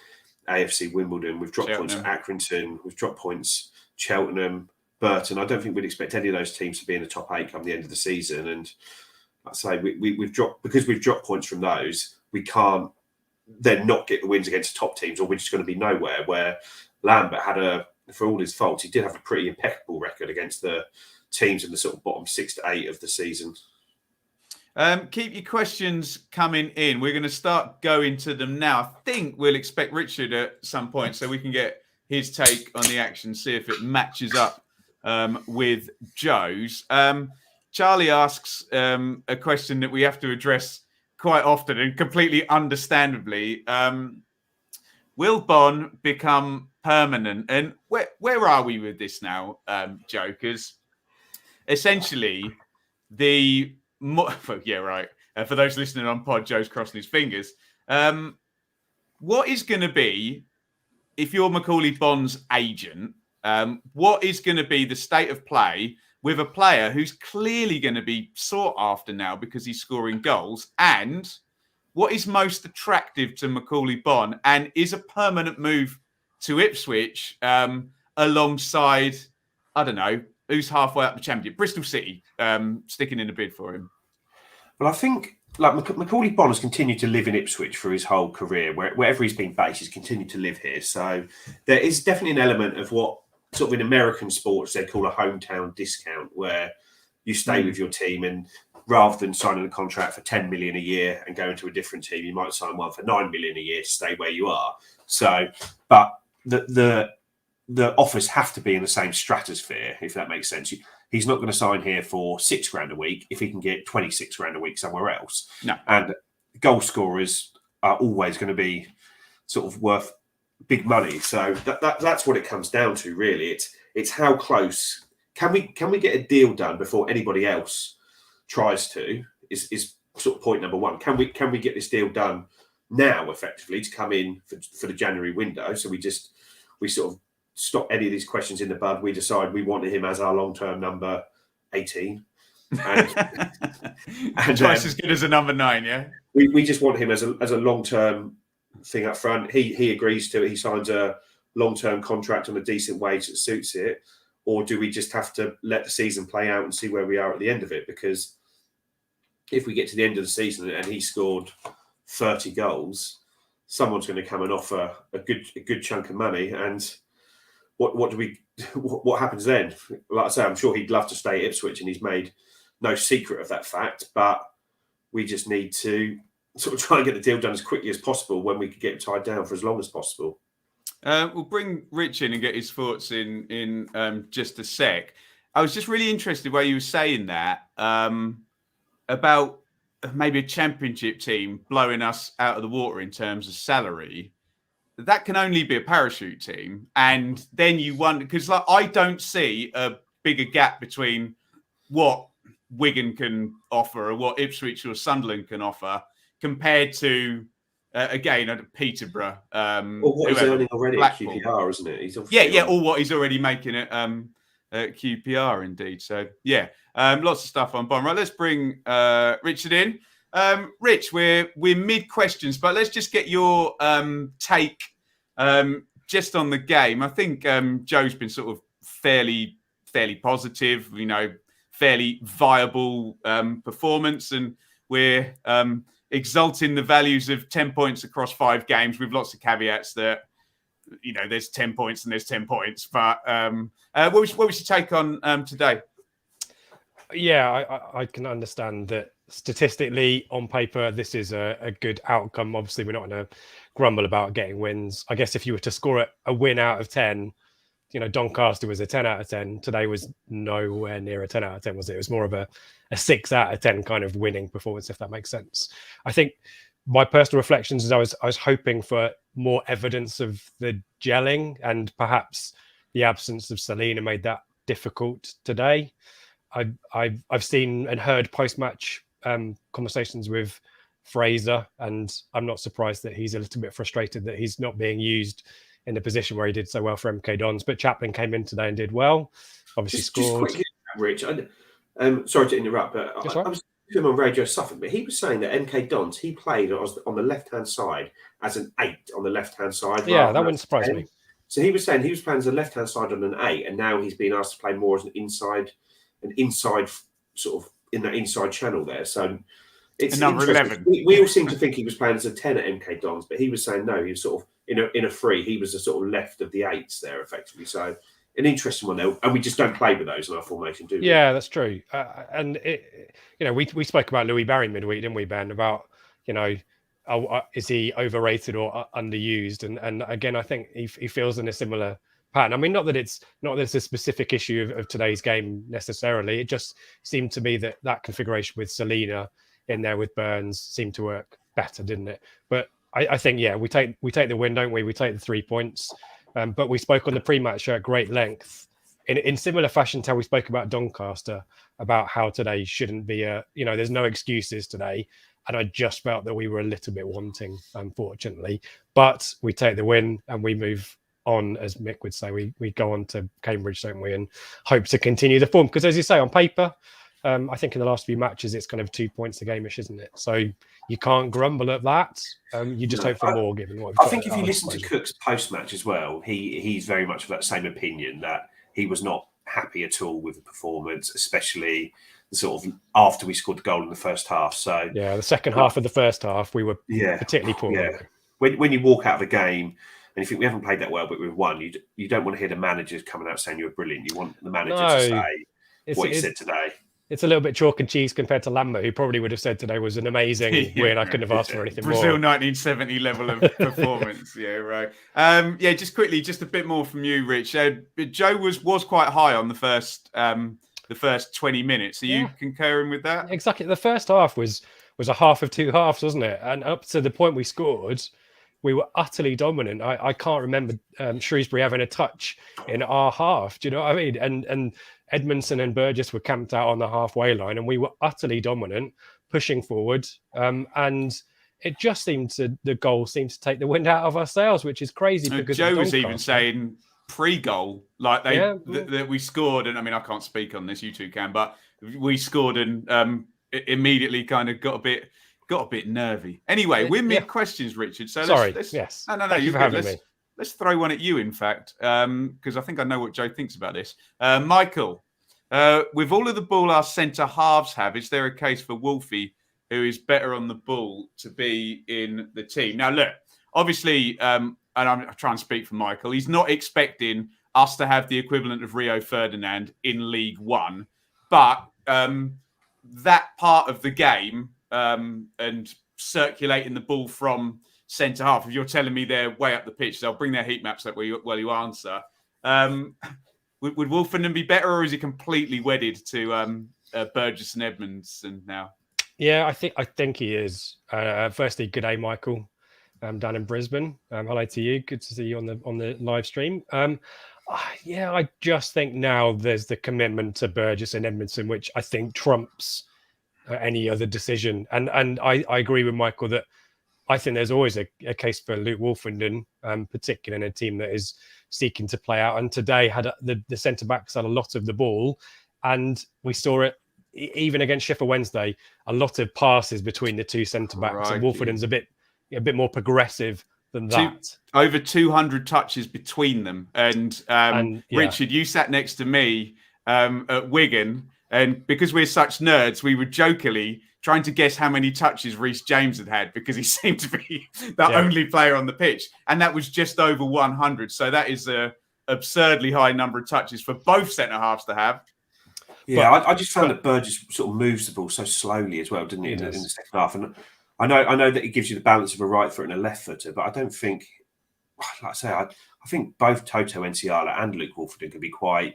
AFC Wimbledon, we've dropped points at Accrington, we've dropped points Cheltenham, Burton. I don't think we'd expect any of those teams to be in the top 8 come the end of the season. And like I say, we've dropped, because we've dropped points from those, we can't then not get the wins against top teams, or we're just going to be nowhere. Where Lambert had for all his faults, he did have a pretty impeccable record against the teams in the sort of bottom 6 to 8 of the season. Keep your questions coming in. We're going to start going to them now. I think we'll expect Richard at some point so we can get his take on the action, see if it matches up with Joe's. Charlie asks a question that we have to address quite often and completely understandably. Will Bon become permanent? And where are we with this now, Joe? Because essentially for those listening on pod, Joe's crossing his fingers. What is going to be, if you're Macaulay Bon's agent, what is going to be the state of play with a player who's clearly going to be sought after now because he's scoring goals? And what is most attractive to Macaulay Bon? And is a permanent move to Ipswich alongside, I don't know, who's halfway up the championship? Bristol City sticking in a bid for him. Well, I think Macaulay Bon has continued to live in Ipswich for his whole career. Wherever he's been based, he's continued to live here. So there is definitely an element of what sort of in American sports they call a hometown discount, where you stay with your team, and rather than signing a contract for 10 million a year and going to a different team, you might sign one for 9 million a year to stay where you are. So, but the offers have to be in the same stratosphere, if that makes sense. He's not going to sign here for $6,000 a week if he can get 26 grand a week somewhere else. No. And goal scorers are always going to be sort of worth big money. So that's what it comes down to, really. It's how close can we get a deal done before anybody else tries to? Is sort of point number one. Can we get this deal done now, effectively, to come in for the January window? So we sort of stop any of these questions in the bud. We decide we want him as our long-term number 18, and twice as good as a number 9. Yeah, we just want him as a long-term thing up front. He agrees to it. He signs a long-term contract on a decent wage that suits it. Or do we just have to let the season play out and see where we are at the end of it? Because if we get to the end of the season and he scored 30 goals, someone's going to come and offer a good chunk of money. And what happens then? Like I say, I'm sure he'd love to stay at Ipswich, and he's made no secret of that fact. But we just need to sort of try and get the deal done as quickly as possible when we could get him tied down for as long as possible. We'll bring Rich in and get his thoughts in just a sec. I was just really interested where you were saying that about maybe a championship team blowing us out of the water in terms of salary. That can only be a parachute team. And then you wonder, because I don't see a bigger gap between what Wigan can offer or what Ipswich or Sunderland can offer compared to again, at Peterborough. What he's earning already Blackpool. At QPR, isn't it? He's or what he's already making at QPR, indeed. So, lots of stuff on bottom. Right, let's bring Richard in. Rich, we're mid-questions, but let's just get your take just on the game. I think Joe's been sort of fairly positive, fairly viable performance, and we're exalting the values of 10 points across 5 games with lots of caveats that, there's 10 points and there's 10 points. But what was your take on today? Yeah, I can understand that statistically, on paper, this is a good outcome. Obviously, we're not going to grumble about getting wins. I guess if you were to score a win out of 10, Doncaster was a 10 out of 10. Today was nowhere near a 10 out of 10, was it? It was more of a 6 out of 10 kind of winning performance, if that makes sense. I think my personal reflections is I was hoping for more evidence of the gelling, and perhaps the absence of Selina made that difficult today. I've seen and heard post-match conversations with Fraser, and I'm not surprised that he's a little bit frustrated that he's not being used in the position where he did so well for MK Dons. But Chaplin came in today and did well. Obviously scored. Just quickly, Rich, sorry to interrupt, but I was him on Radio Suffolk, but he was saying that MK Dons, he played on the left-hand side as an 8 on the left-hand side. Yeah, that wouldn't surprise me. So he was saying he was playing as a left-hand side on an 8, and now he's been asked to play more as an inside sort of in that inside channel there. So it's number 11. We all seem to think he was playing as a 10 at MK Dons, but he was saying no, he was sort of in a free. He was the sort of left of the 8s there, effectively. So an interesting one there, and we just don't play with those in our formation, do we? Yeah, that's true. And we spoke about Louis Barry midweek, didn't we, Ben? About is he overrated or underused? And again, I think he feels in a similar pattern. I mean, not that it's a specific issue of today's game necessarily. It just seemed to me that configuration with Selina in there with Burns seemed to work better, didn't it? But I think we take the win, don't we? We take the 3 points. But we spoke on the pre-match at great length, in similar fashion to how we spoke about Doncaster, about how today shouldn't be there's no excuses today. And I just felt that we were a little bit wanting, unfortunately. But we take the win and we move on, as Mick would say. We go on to Cambridge, don't we? And hope to continue the form. Because as you say, on paper, I think in the last few matches, it's kind of 2 points a game-ish, isn't it? So you can't grumble at that. You just hope for more, given what I think if you listen to Cook's post-match as well, he's very much of that same opinion, that he was not happy at all with the performance, especially sort of after we scored the goal in the first half. So the second half of the first half, we were particularly poor. Yeah. When you walk out of a game and you think we haven't played that well, but we've won, you don't want to hear the managers coming out saying you were brilliant. You want the manager to say what he said today. It's a little bit chalk and cheese compared to Lambert, who probably would have said today was an amazing win. I couldn't have asked for anything Brazil more. 1970 level of performance. Yeah, right. Just quickly, just a bit more from you, Rich. Joe was quite high on the first 20 minutes. Are you concurring with that? Exactly. The first half was a half of two halves, wasn't it? And up to the point we scored, we were utterly dominant. I can't remember Shrewsbury having a touch in our half. Do you know what I mean? And Edmondson and Burgess were camped out on the halfway line, and we were utterly dominant, pushing forward. And it just the goal seemed to take the wind out of our sails, which is crazy. Because Joe was even saying pre-goal, like that we scored, and I mean I can't speak on this, you two can, but we scored and immediately kind of got a bit nervy. Anyway, we're mid questions, Richard. So let's no, Thank you for having me. Let's throw one at you, in fact, because I think I know what Joe thinks about this. Michael, with all of the ball our centre halves have, is there a case for Wolfie, who is better on the ball, to be in the team? Now, look, obviously, and I'm trying to speak for Michael, he's not expecting us to have the equivalent of Rio Ferdinand in League One, but that part of the game and circulating the ball from centre half, if you're telling me they're way up the pitch, they'll bring their heat maps up while you answer. Would Wolfenden be better, or is he completely wedded to Burgess and Edmondson now? Yeah, I think he is. Firstly, good day, Michael, down in Brisbane. Hello to you. Good to see you on the live stream. I just think now there's the commitment to Burgess and Edmondson, which I think trumps any other decision. And I agree with Michael that I think there's always a case for Luke Wolfenden, particularly in a team that is seeking to play out. And today had the centre backs had a lot of the ball, and we saw it even against Sheffield Wednesday. A lot of passes between the two centre backs, and Wolfenden's a bit more progressive than that. Over 200 touches between them. And Richard, you sat next to me at Wigan, and because we're such nerds, we were jokingly trying to guess how many touches Reece James had because he seemed to be the only player on the pitch. And that was just over 100. So that is an absurdly high number of touches for both centre-halves to have. Yeah, I just found that Burgess sort of moves the ball so slowly as well, didn't he, in the second half? And I know that it gives you the balance of a right foot and a left footer, but I don't think, like I say, I think both Toto Nsiala and Luke Wolfenden can be quite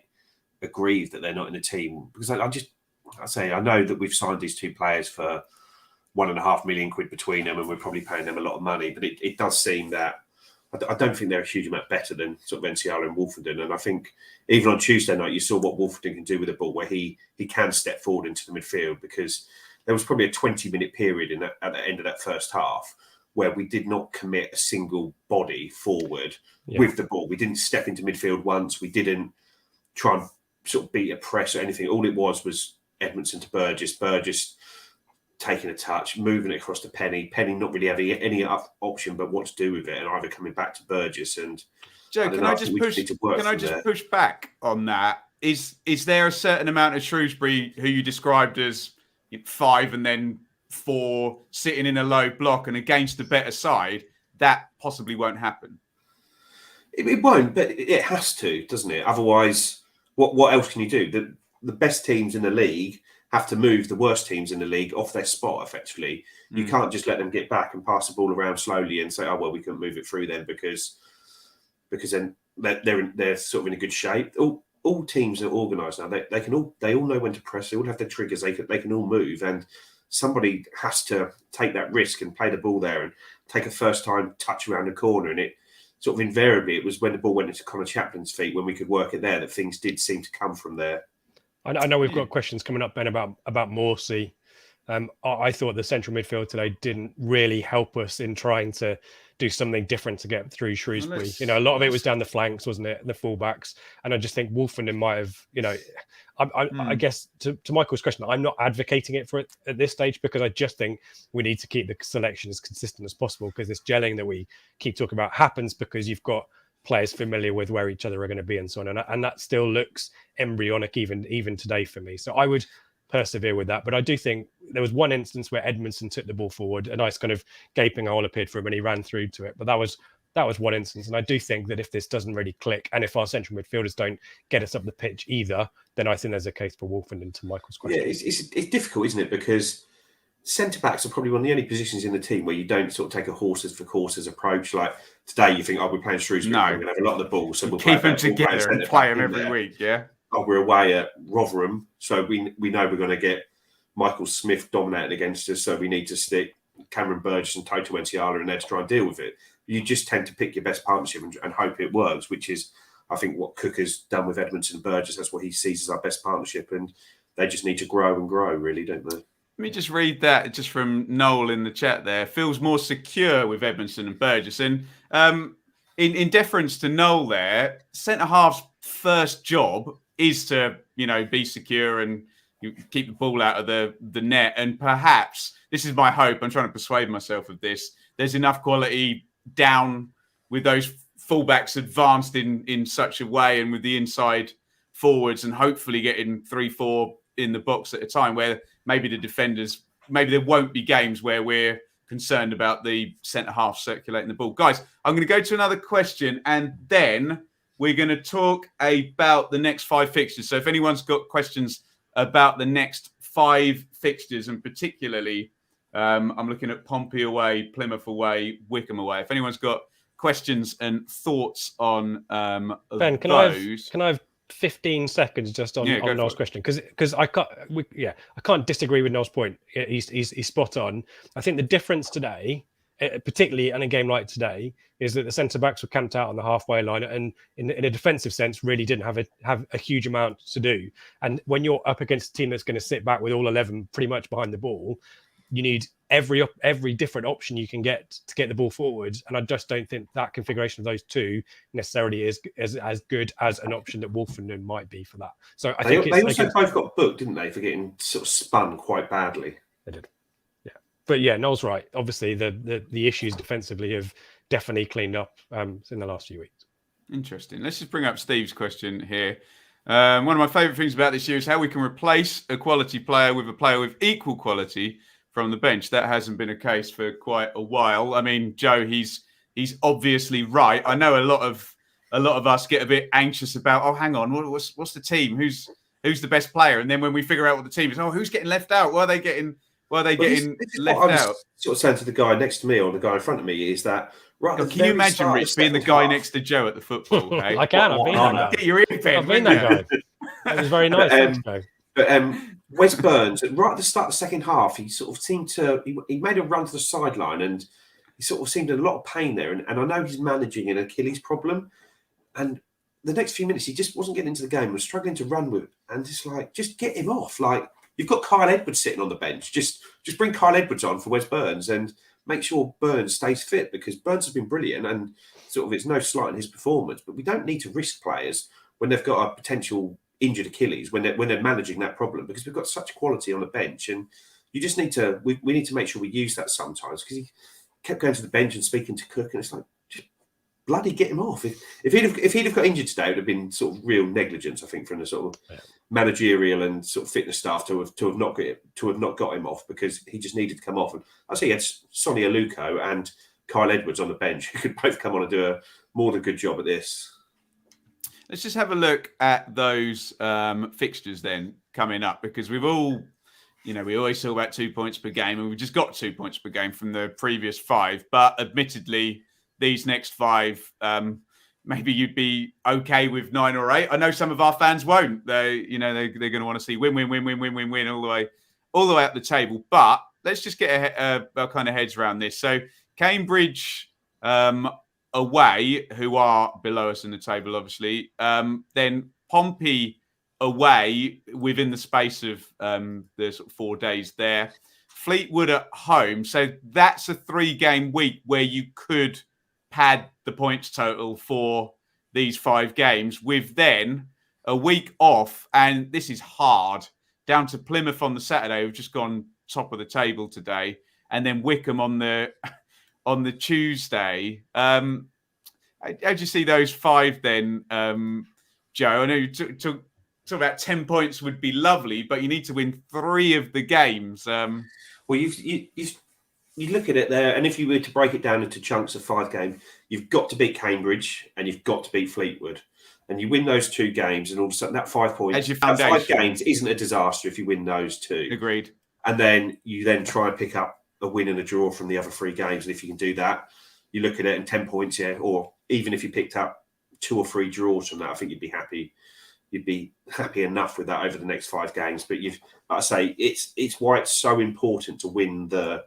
aggrieved that they're not in the team, because I know that we've signed these two players for £1.5 million between them, and we're probably paying them a lot of money, but it does seem that I don't think they're a huge amount better than sort of Nsiala and Wolfenden. And I think even on Tuesday night, you saw what Wolfenden can do with the ball, where he can step forward into the midfield, because there was probably a 20-minute period at the end of that first half where we did not commit a single body forward with the ball. We didn't step into midfield once. We didn't try and sort of beat a press or anything. All it was Edmondson to Burgess taking a touch, moving it across to Penny not really having any option but what to do with it, and either coming back to Burgess. And Joe, can I just push back on that? Is there a certain amount of Shrewsbury who you described as 5 and then 4 sitting in a low block, and against the better side that possibly won't happen? It won't, but it has to, doesn't it? Otherwise, what else can you do? The best teams in the league have to move the worst teams in the league off their spot, effectively. You can't just let them get back and pass the ball around slowly and say, oh, well, we couldn't move it through then because then they're sort of in a good shape. All teams are organised now. They all know when to press. They all have their triggers. They can all move, and somebody has to take that risk and play the ball there and take a first-time touch around the corner. And it sort of invariably, it was when the ball went into Connor Chaplin's feet, when we could work it there, that things did seem to come from there. I know we've got questions coming up, Ben, about Morsey. I thought the central midfield today didn't really help us in trying to do something different to get through Shrewsbury. A lot of it was down the flanks, wasn't it? The fullbacks. And I just think Wolfenden might have, I guess to Michael's question, I'm not advocating it for it at this stage, because I just think we need to keep the selection as consistent as possible, because this gelling that we keep talking about happens because you've got players familiar with where each other are going to be and so on. And that still looks embryonic even today for me. So I would persevere with that. But I do think there was one instance where Edmondson took the ball forward, a nice kind of gaping hole appeared for him and he ran through to it. But that was one instance. And I do think that if this doesn't really click, and if our central midfielders don't get us up the pitch either, then I think there's a case for Wolfenden, to Michael's question. Yeah, it's difficult, isn't it? Because centre-backs are probably one of the only positions in the team where you don't sort of take a horses for courses approach. Like today, you think, we're playing Shrewsbury, we're going to have a lot of the ball, so we'll keep them together and play them every week, yeah? We're away at Rotherham, so we know we're going to get Michael Smith dominated against us, so we need to stick Cameron Burgess and Toto Nsiala in there to try and deal with it. you just tend to pick your best partnership and hope it works, which is, I think, what Cook has done with Edmondson and Burgess. That's what he sees as our best partnership, and they just need to grow and grow, really, don't they? Let me just read that just from Noel in the chat there. Feels more secure with Edmondson and Burgess. And in deference to Noel there, centre-half's first job is to, be secure and you keep the ball out of the net. And perhaps, this is my hope, I'm trying to persuade myself of this, there's enough quality down with those fullbacks advanced in such a way, and with the inside forwards, and hopefully getting 3-4 in the box at a time, where maybe the defenders, maybe there won't be games where we're concerned about the centre half circulating the ball. Guys, I'm going to go to another question, and then we're going to talk about the next 5 fixtures. So if anyone's got questions about the next 5 fixtures, and particularly I'm looking at Pompey away, Plymouth away, Wickham away. If anyone's got questions and thoughts on Ben, can I have 15 seconds just on Noel's question, because I can't disagree with Noel's point. He's spot on. I think the difference today, particularly in a game like today, is that the centre backs were camped out on the halfway line, and in a defensive sense, really didn't have a huge amount to do. And when you're up against a team that's going to sit back with all 11 pretty much behind the ball, you need every different option you can get to get the ball forward. And I just don't think that configuration of those two necessarily is as good as an option that Wolfenden might be for that. So I think they also both got booked, didn't they, for getting sort of spun quite badly. They did. Yeah. But yeah, Noel's right. Obviously the issues defensively have definitely cleaned up in the last few weeks. Interesting. Let's just bring up Steve's question here. One of my favourite things about this year is how we can replace a quality player with a player with equal quality from the bench. That hasn't been a case for quite a while. I mean, Joe, he's obviously right. I know a lot of us get a bit anxious about, oh, hang on, what's the team? Who's the best player? And then when we figure out what the team is, oh, who's getting left out? Why are they getting left out? Sort of saying to the guy next to me or the guy in front of me is that right. Can you imagine Rich being the guy next to Joe at the football? Hey? I can. I've been that guy. Your ear pen, I've been that guy. That was very nice. But Wes Burns, right at the start of the second half, he sort of seemed to he made a run to the sideline, and he sort of seemed in a lot of pain there. And I know he's managing an Achilles problem, and the next few minutes he just wasn't getting into the game, was struggling to run with it. And it's like, just get him off. Like, you've got Kyle Edwards sitting on the bench. Just bring Kyle Edwards on for Wes Burns and make sure Burns stays fit, because Burns has been brilliant, and sort of it's no slight in his performance. But we don't need to risk players when they've got a potential injured Achilles when they're managing that problem, because we've got such quality on the bench, and you just need to we need to make sure we use that sometimes, because he kept going to the bench and speaking to Cook, and it's like, just bloody get him off. If he'd have got injured today, it would have been sort of real negligence, I think, from the sort of managerial and sort of fitness staff to have not got him off, because he just needed to come off. And I see he had Sonny Aluko and Kyle Edwards on the bench who could both come on and do a more than good job at this. Let's just have a look at those fixtures then coming up, because we've all, we always talk about 2 points per game, and we've just got 2 points per game from the previous 5. But admittedly, these next 5, maybe you'd be okay with 9 or 8. I know some of our fans won't. They're going to want to see win all the way up the table. But let's just get our kind of heads around this. So Cambridge away, who are below us in the table, obviously. Then Pompey away within the space of the sort of 4 days there. Fleetwood at home. So that's a 3-game week where you could pad the points total for these 5 games, with then a week off. And this is hard. Down to Plymouth on the Saturday, who've just gone top of the table today. And then Wickham on the Tuesday. How do you see those 5 then, Joe? I know you talk about 10 points would be lovely, but you need to win 3 of the games. Well, you look at it there, and if you were to break it down into chunks of 5 games, you've got to beat Cambridge and you've got to beat Fleetwood. And you win those 2 games, and all of a sudden that 5 points, that 5 games isn't a disaster if you win those 2. Agreed. And then you then try and pick up a win and a draw from the other 3 games. And if you can do that, you look at it and 10 points, or even if you picked up 2 or 3 draws from that, I think you'd be happy. You'd be happy enough with that over the next 5 games. But like I say, it's why it's so important to win the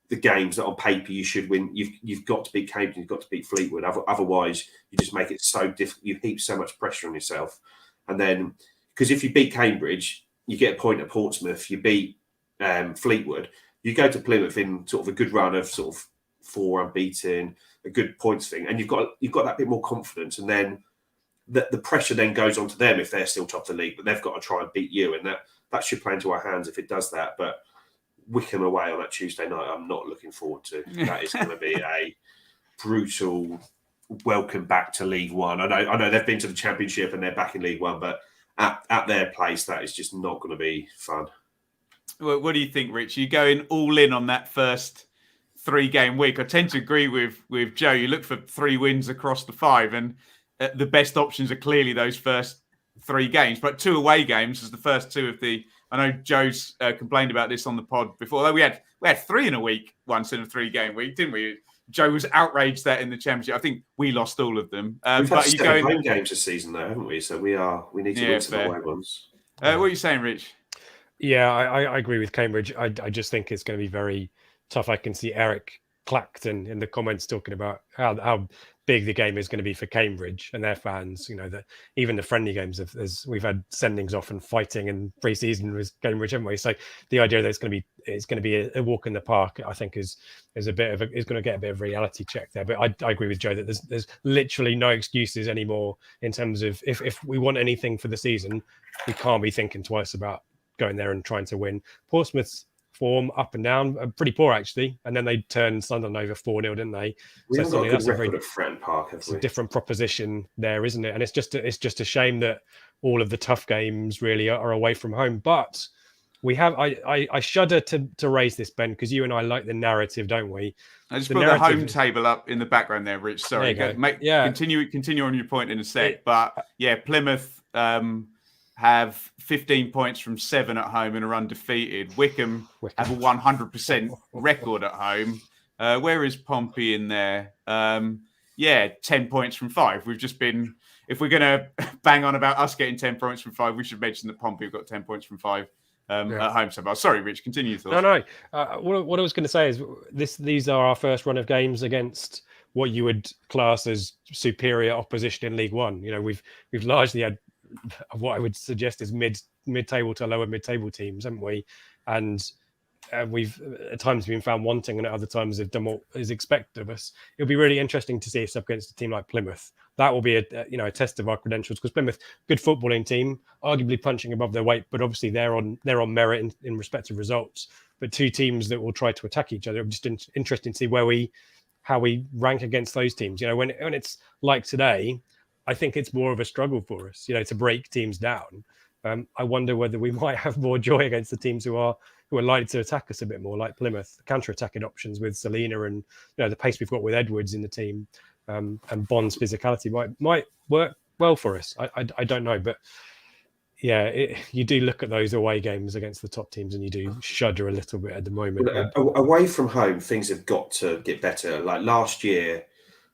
the games that on paper you should win. You've got to beat Cambridge, you've got to beat Fleetwood. Otherwise, you just make it so difficult. You heap so much pressure on yourself. And then, because if you beat Cambridge, you get a point at Portsmouth. You beat Fleetwood. You go to Plymouth in sort of a good run of sort of 4 unbeaten, a good points thing, and you've got that bit more confidence. And then the pressure then goes on to them if they're still top of the league, but they've got to try and beat you, and that should play into our hands if it does that. But Wickham away on that Tuesday night, I'm not looking forward to. That is going to be a brutal welcome back to League One. I know they've been to the Championship and they're back in League One, but at their place, that is just not going to be fun. Well, what do you think, Rich? Are you going all in on that first 3-game week? I tend to agree with Joe. You look for 3 wins across the 5, and the best options are clearly those first 3 games. But 2 away games is the first 2 of the. I know Joe's complained about this on the pod before. Although we had 3 in a week once in a 3-game week, didn't we? Joe was outraged that in the Championship. I think we lost all of them. We've had 7 home games this season, though, haven't we? So we need to win some away ones. What are you saying, Rich? Yeah, I agree with Cambridge. I just think it's going to be very tough. I can see Eric Clacton in the comments talking about how big the game is going to be for Cambridge and their fans. That even the friendly games, we've had sendings off and fighting in pre-season with Cambridge, haven't we? So the idea that it's going to be a walk in the park, I think, is going to get a bit of reality check there. But I agree with Joe that there's literally no excuses anymore in terms of if we want anything for the season, we can't be thinking twice about going there and trying to win. Portsmouth's form up and down, pretty poor actually, and then they turned Sunderland over 4-0, didn't they? We haven't got a good record at Fratton Park, have we? It's a different proposition there, isn't it? And it's just a shame that all of the tough games really are away from home. But we have. I shudder to raise this, Ben, because you and I like the narrative, don't we? I just put the home table up in the background there, Rich. Sorry, continue on your point in a sec. But yeah, Plymouth have 15 points from 7 at home and are undefeated. Wickham have a 100% record at home. Where is Pompey in there? 10 points from 5. We've just been, if we're going to bang on about us getting 10 points from 5, we should mention that Pompey have got 10 points from 5 at home so far. Sorry, Rich, continue your thoughts. No. What I was going to say is these are our first run of games against what you would class as superior opposition in League One. We've largely had what I would suggest is mid-table to lower mid-table teams, haven't we? And we've at times been found wanting, and at other times have done what is expected of us. It'll be really interesting to see us up against a team like Plymouth. That will be a test of our credentials, because Plymouth, good footballing team, arguably punching above their weight, but obviously they're on merit in respect of results. But 2 teams that will try to attack each other. It'll be just interesting to see how we rank against those teams. When it's like today, I think it's more of a struggle for us, to break teams down. I wonder whether we might have more joy against the teams who are likely to attack us a bit more, like Plymouth. The counter-attacking options with Selina and the pace we've got with Edwards in the team, and Bond's physicality might work well for us. I don't know, but yeah, you do look at those away games against the top teams and you do shudder a little bit at the moment. Away from home, things have got to get better. Like last year,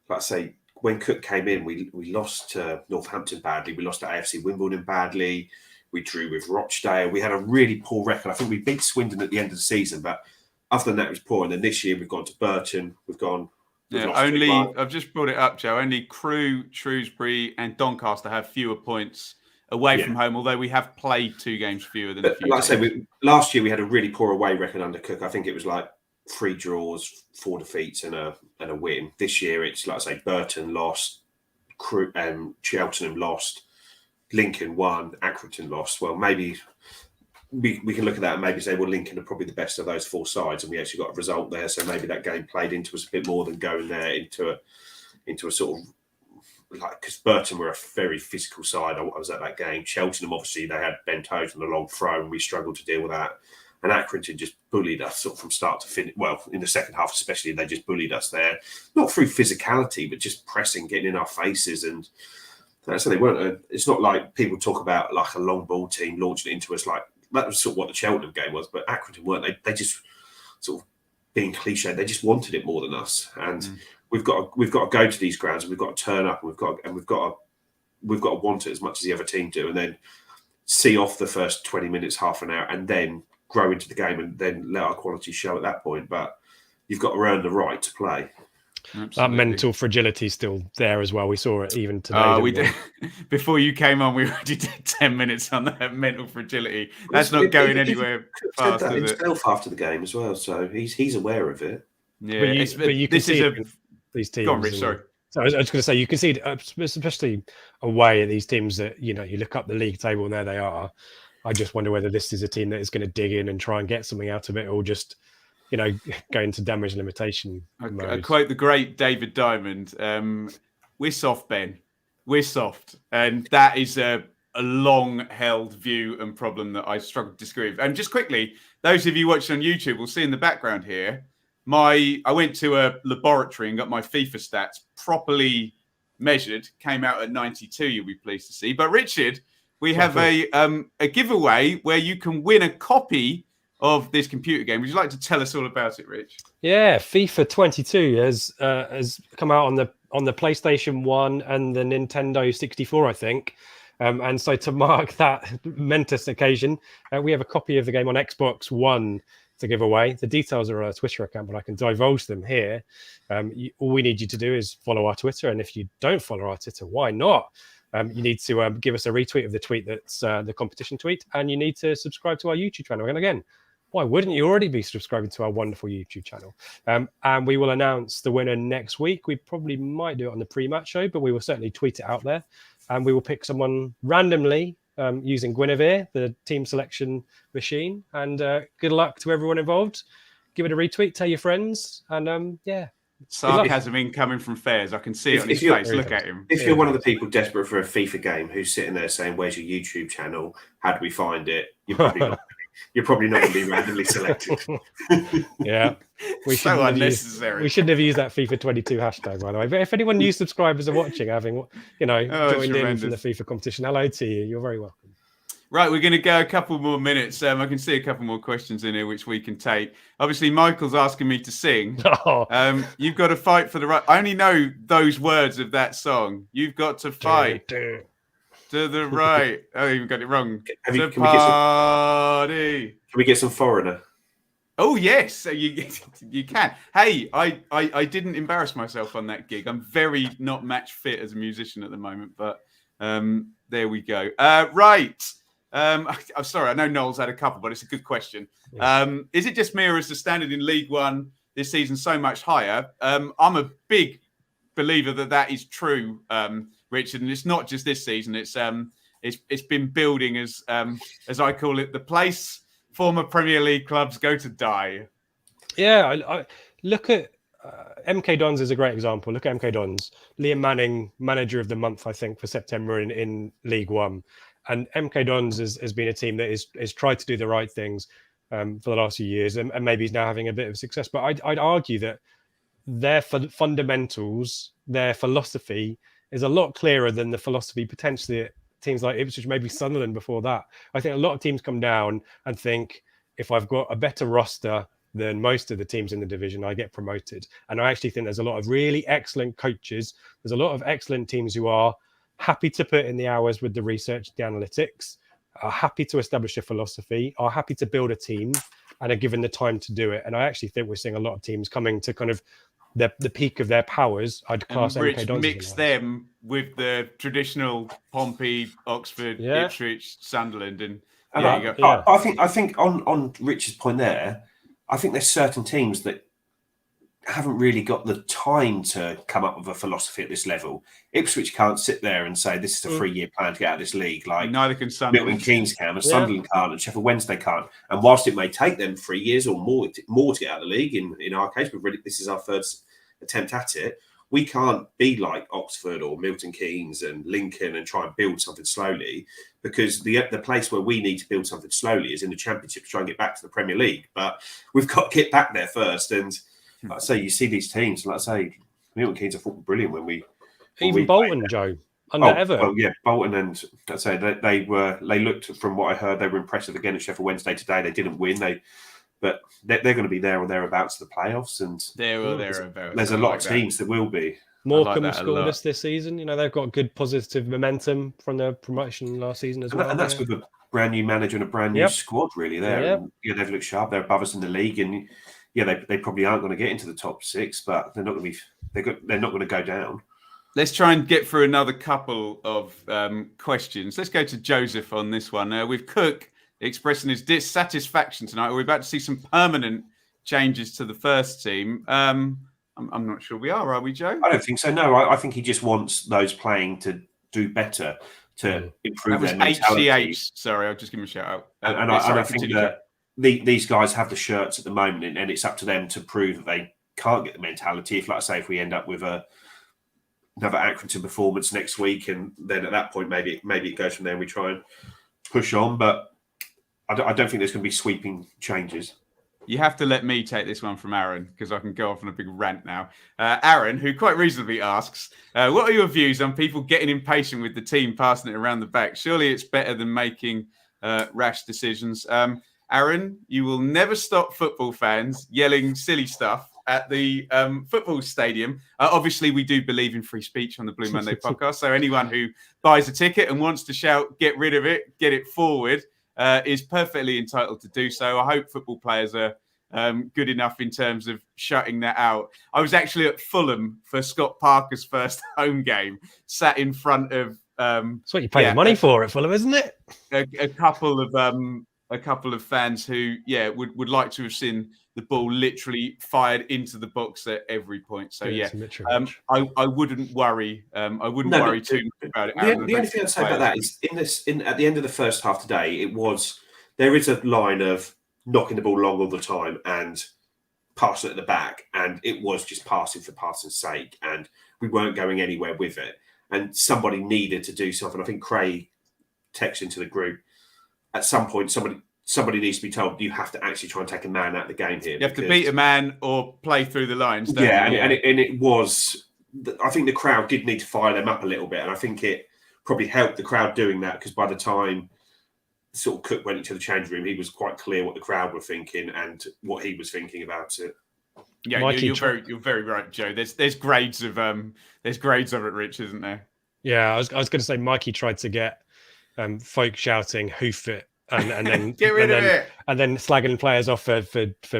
like I say, when Cook came in, we lost to Northampton badly. We lost to AFC Wimbledon badly. We drew with Rochdale. We had a really poor record. I think we beat Swindon at the end of the season, but other than that, it was poor. And then this year, we've gone to Burton. I've just brought it up, Joe. Only Crewe, Shrewsbury, and Doncaster have fewer points away from home, although we have played 2 games fewer than a few. Like I say, last year we had a really poor away record under Cook. I think it was like 3 draws, 4 defeats, and a win. This year, it's like I say, Burton lost, Cheltenham lost, Lincoln won, Accrington lost. Well, maybe we can look at that and maybe say, well, Lincoln are probably the best of those 4 sides, and we actually got a result there. So maybe that game played into us a bit more than going there into a sort of like, because Burton were a very physical side. I was at that game. Cheltenham, obviously, they had Ben Toes on a long throw, and we struggled to deal with that. And Accrington just bullied us sort of from start to finish. Well, in the second half especially, they just bullied us there. Not through physicality, but just pressing, getting in our faces. And so they weren't. It's not like people talk about like a long ball team launching it into us. Like that was sort of what the Cheltenham game was. But Accrington weren't. They just sort of, being cliche, they just wanted it more than us. And we've got to go to these grounds, and we've got to turn up, and we've got to want it as much as the other team do, and then see off the first 20 minutes, half an hour, and then grow into the game and then let our quality show at that point. But you've got to earn the right to play. Absolutely. That mental fragility is still there as well. We saw it even today. We did. Before you came on, we already did 10 minutes on that mental fragility. That's not going anywhere fast, said that is it? himself after the game as well, so he's aware of it. Yeah, but you can see these teams. Go on, Rich, sorry. So I was just going to say, you can see, especially away at these teams that, you look up the league table and there they are. I just wonder whether this is a team that is going to dig in and try and get something out of it, or just, go into damage limitation mode. I quote the great David Diamond, we're soft, Ben. We're soft. And that is a long-held view and problem that I struggle to disagree with. And just quickly, those of you watching on YouTube will see in the background here, I went to a laboratory and got my FIFA stats properly measured, came out at 92, you'll be pleased to see. But Richard, we have a giveaway where you can win a copy of this computer game. Would you like to tell us all about it, Rich? Yeah, FIFA 22 has come out on the PlayStation 1 and the Nintendo 64, I think. And so to mark that momentous occasion, we have a copy of the game on Xbox One to give away. The details are on our Twitter account, but I can divulge them here. All we need you to do is follow our Twitter. And if you don't follow our Twitter, why not? You need to give us a retweet of the tweet that's the competition tweet, and you need to subscribe to our YouTube channel. And again, why wouldn't you already be subscribing to our wonderful YouTube channel? And we will announce the winner next week. We probably might do it on the pre-match show, but we will certainly tweet it out there. And we will pick someone randomly using Guinevere, the team selection machine. And good luck to everyone involved. Give it a retweet, tell your friends. And sarcasm incoming from Fairs. I can see it on his face. Look at him. If you're one of the people desperate for a FIFA game who's sitting there saying, "Where's your YouTube channel? How do we find it?" You're probably not going to be randomly selected. Yeah. So unnecessary. We shouldn't have used that FIFA 22 hashtag, by the way. But if anyone new subscribers are watching, having joined in from the FIFA competition, hello to you. You're very welcome. Right, we're going to go a couple more minutes. I can see a couple more questions in here which we can take. Obviously, Michael's asking me to sing. You've got to fight for the right. I only know those words of that song. You've got to fight to the right. I even got it wrong. Can we get some Foreigner? Oh yes, you can. Hey, I didn't embarrass myself on that gig. I'm very not match fit as a musician at the moment, but there we go. Right. I'm sorry, I know Noel's had a couple, but it's a good question. Yeah. Is it just me, or is the standard in League One this season so much higher? I'm a big believer that is true, Richard, and it's not just this season. It's been building as I call it, the place former Premier League clubs go to die. Yeah, I look at MK Dons is a great example. Look at MK Dons. Liam Manning, manager of the month, I think, for September in League One. And MK Dons has been a team that has tried to do the right things for the last few years, and maybe is now having a bit of success. But I'd argue that their fundamentals, their philosophy is a lot clearer than the philosophy potentially at teams like Ipswich, maybe Sunderland before that. I think a lot of teams come down and think, if I've got a better roster than most of the teams in the division, I get promoted. And I actually think there's a lot of really excellent coaches. There's a lot of excellent teams who are happy to put in the hours with the research, the analytics, are happy to establish a philosophy, are happy to build a team, and are given the time to do it. And I actually think we're seeing a lot of teams coming to kind of the peak of their powers. I'd class MK Dons mix them with the traditional Pompey, Oxford, Ipswich, Sunderland, and I think on Richard's point there, I think there's certain teams that haven't really got the time to come up with a philosophy at this level. Ipswich can't sit there and say this is a 3-year plan to get out of this league. Like neither can Sunderland. Milton Keynes can, and Sunderland can't, and Sheffield Wednesday can't. And whilst it may take them 3 years or more to get out of the league, in our case, this is our first attempt at it. We can't be like Oxford or Milton Keynes and Lincoln and try and build something slowly, because the place where we need to build something slowly is in the Championship to try and get back to the Premier League. But we've got to get back there first. And like I say, you see these teams, like I say, Milton Keynes are fucking brilliant when we Bolton, Joe, under Everton. Well, yeah, Bolton, and I'd say they looked, from what I heard, they were impressive again at Sheffield Wednesday today. They didn't win, but they're going to be there or thereabouts to the playoffs, and there's a lot of teams that will be. Morecambe scored us this season. You know, they've got good positive momentum from their promotion last season as well. And that's with a brand new manager and a brand new squad, really. There, they've looked sharp. They're above us in the league, and they probably aren't going to get into the top 6, but they're not going to be. They're not going to go down. Let's try and get through another couple of questions. Let's go to Joseph on this one. With Cook expressing his dissatisfaction tonight, we're about to see some permanent changes to the first team. I'm not sure we are we, Joe? I don't think so. No, I think he just wants those playing to do better, to improve their mentality. HCH. Sorry, I'll just give him a shout out. I think that these guys have the shirts at the moment, and it's up to them to prove that they can't get the mentality. If, like I say, if we end up with another Accrington performance next week, and then at that point maybe it goes from there and we try and push on. But I don't think there's going to be sweeping changes. You have to let me take this one from Aaron, because I can go off on a big rant now. Aaron, who quite reasonably asks, what are your views on people getting impatient with the team passing it around the back? Surely it's better than making rash decisions. Aaron, you will never stop football fans yelling silly stuff at the football stadium. Obviously, we do believe in free speech on the Blue Monday podcast. So anyone who buys a ticket and wants to shout, get rid of it, get it forward, is perfectly entitled to do so. I hope football players are good enough in terms of shutting that out. I was actually at Fulham for Scott Parker's first home game, sat in front of... That's what you pay the money for at Fulham, isn't it? A couple of fans who, would like to have seen the ball literally fired into the box at every point. So I wouldn't worry. I wouldn't worry too much about it. The only thing I'd say about that is at the end of the first half today, there is a line of knocking the ball long all the time and passing it at the back, and it was just passing for passing's sake, and we weren't going anywhere with it. And somebody needed to do something. I think Craig texted into the group. At some point, somebody needs to be told you have to actually try and take a man out of the game here. You have to beat a man or play through the lines. Don't you? And it was. I think the crowd did need to fire them up a little bit, and I think it probably helped the crowd doing that, because by the time sort of Cook went into the change room, he was quite clear what the crowd were thinking and what he was thinking about it. Yeah, you're very right, Joe. There's grades of it, Rich, isn't there? Yeah, I was going to say Mikey tried to get folk shouting "hoof it" and then get rid of it, and then slagging players off for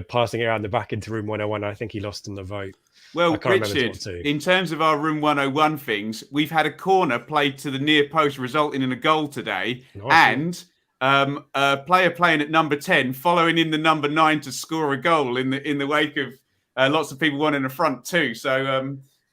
passing it around the back into room 101. I think he lost in the vote. Well, Richard, in terms of our room 101 things, we've had a corner played to the near post, resulting in a goal today, and a player playing at number 10 following in the number 9 to score a goal in the wake of lots of people wanting a front too. So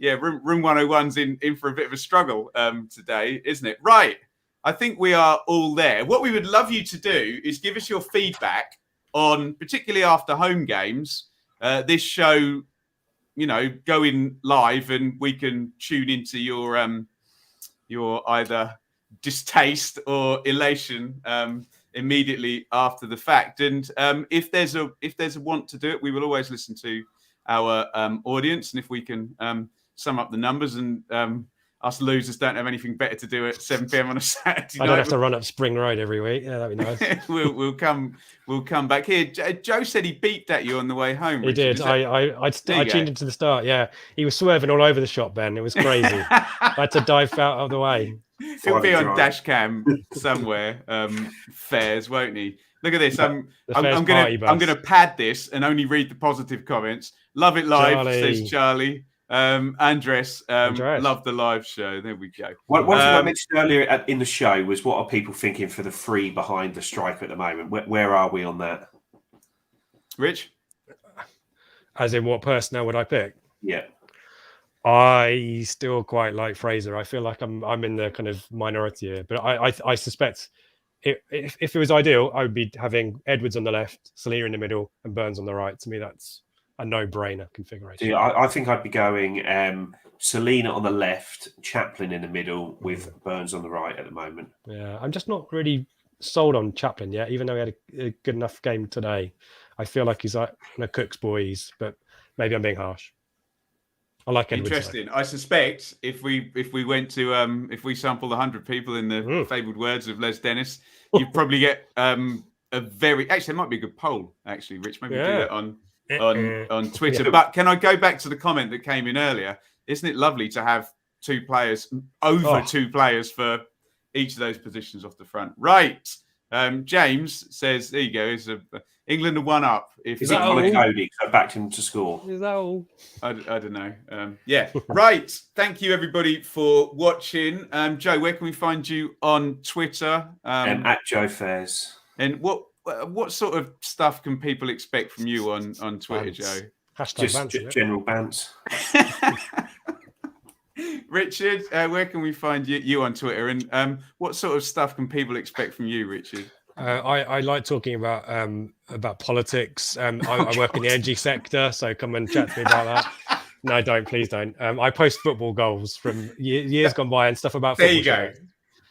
room 101's in for a bit of a struggle today, isn't it? Right. I think we are all there. What we would love you to do is give us your feedback on, particularly after home games, this show, going live, and we can tune into your either distaste or elation immediately after the fact. And if there's a want to do it, we will always listen to our audience, and if we can sum up the numbers, and us losers don't have anything better to do at 7 p.m. on a Saturday night. I don't have to run up Spring Road every week. Yeah, that'd be nice. we'll come back here. Joe said he beeped at you on the way home. He did. I tuned into the start. Yeah, he was swerving all over the shop, Ben. It was crazy. I had to dive out of the way. He'll be on dash cam somewhere. Fairs, won't he? Look at this. I'm gonna pad this and only read the positive comments. Love it live, Charlie. Says Charlie. Andres, love the live show. There we go. One thing I mentioned earlier in the show was, what are people thinking for the free behind the striker at the moment? Where are we on that? Rich? As in, what personnel would I pick? Yeah. I still quite like Fraser. I feel like I'm in the kind of minority here, but I suspect if it was ideal, I would be having Edwards on the left, Selina in the middle, and Burns on the right. To me, that's a no-brainer configuration. Yeah, I think I'd be going Selina on the left, Chaplin in the middle, with Burns on the right at the moment. Yeah, I'm just not really sold on Chaplin yet, even though he had a good enough game today. I feel like he's like Cook's boys, but maybe I'm being harsh. I like Edwards. Interesting. I suspect if we went to if we sampled 100 people in the fabled words of Les Dennis, you'd probably get a very actually it might be a good poll. Actually, Rich, maybe do that on Twitter. But can I go back to the comment that came in earlier? Isn't it lovely to have two players for each of those positions off the front? Right. James says, there you go. It's England are 1 up. If Is that that all? Connor Cody? So I backed him to score. Is that all? I don't know. Yeah. Right. Thank you, everybody, for watching. Joe, where can we find you on Twitter? At Joe Fairs. And what sort of stuff can people expect from you on Twitter, Bants. Joe? Hashtag Just bants, isn't it? general bants. Richard, where can we find you on Twitter? And what sort of stuff can people expect from you, Richard? I like talking about politics. I work in the energy sector, so come and chat to me about that. No, don't, please don't. I post football goals from years gone by and stuff about There football. you go.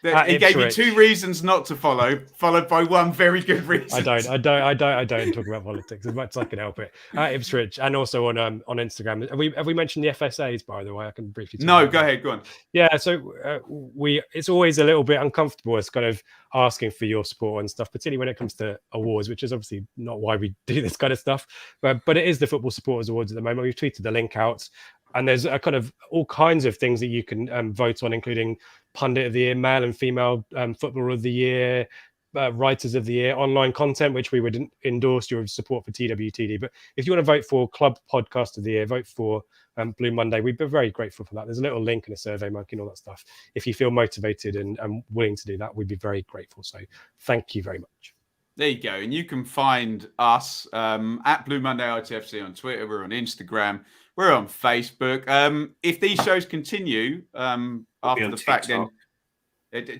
At He gave you Ipswich. 2 reasons not to follow, followed by 1 very good reason. I don't talk about politics as much as I can help it. At Ipswich and also on Instagram. Have we mentioned the FSAs, by the way? I can briefly talk No, about go that. ahead, go on. Yeah, so it's always a little bit uncomfortable. It's kind of asking for your support and stuff, particularly when it comes to awards, which is obviously not why we do this kind of stuff. But it is the Football Supporters Awards at the moment. We've tweeted the link out, and there's a kind of all kinds of things that you can vote on, including Pundit of the Year, Male and Female Footballer of the Year, Writers of the Year, online content, which we would endorse your support for TWTD. But if you want to vote for Club Podcast of the Year, vote for Blue Monday. We'd be very grateful for that. There's a little link and a survey monkey and all that stuff. If you feel motivated and willing to do that, we'd be very grateful. So thank you very much. There you go. And you can find us at Blue Monday ITFC on Twitter. We're on Instagram. We're on Facebook. If these shows continue after the fact, then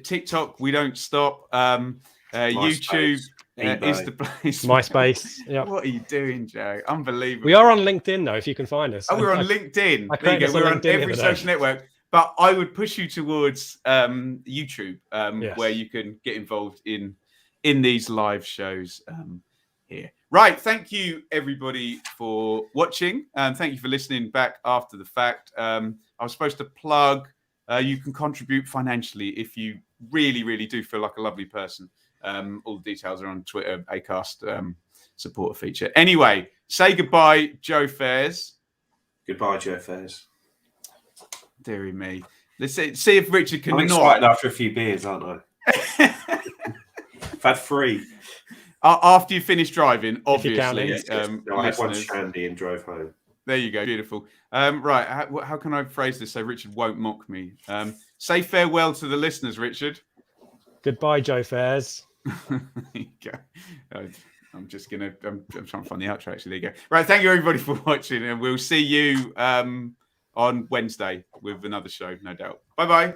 TikTok, we don't stop. YouTube is the place. MySpace. Yeah. What are you doing, Joe? Unbelievable. We are on LinkedIn, though, if you can find us. Oh, we're on LinkedIn. There you go. We're We're on every social network. But I would push you towards YouTube, Yes. where you can get involved in these live shows here. Right. Thank you, everybody, for watching. Thank you for listening back after the fact. I was supposed to plug, you can contribute financially if you really, really do feel like a lovely person. All the details are on Twitter, Acast supporter feature. Anyway, say goodbye, Joe Fairs. Goodbye, Joe Fairs. Deary me. Let's see if Richard can I'm excited after a few beers, aren't I? I've had 3. After you finish driving, obviously. Yes. No, I had 1 shandy and drove home. There you go. Beautiful. Right. How can I phrase this so Richard won't mock me? Say farewell to the listeners, Richard. Goodbye, Joe Fairs. There you go. I'm just going to... I'm trying to find the outro, actually. There you go. Right. Thank you, everybody, for watching. And we'll see you on Wednesday with another show, no doubt. Bye-bye.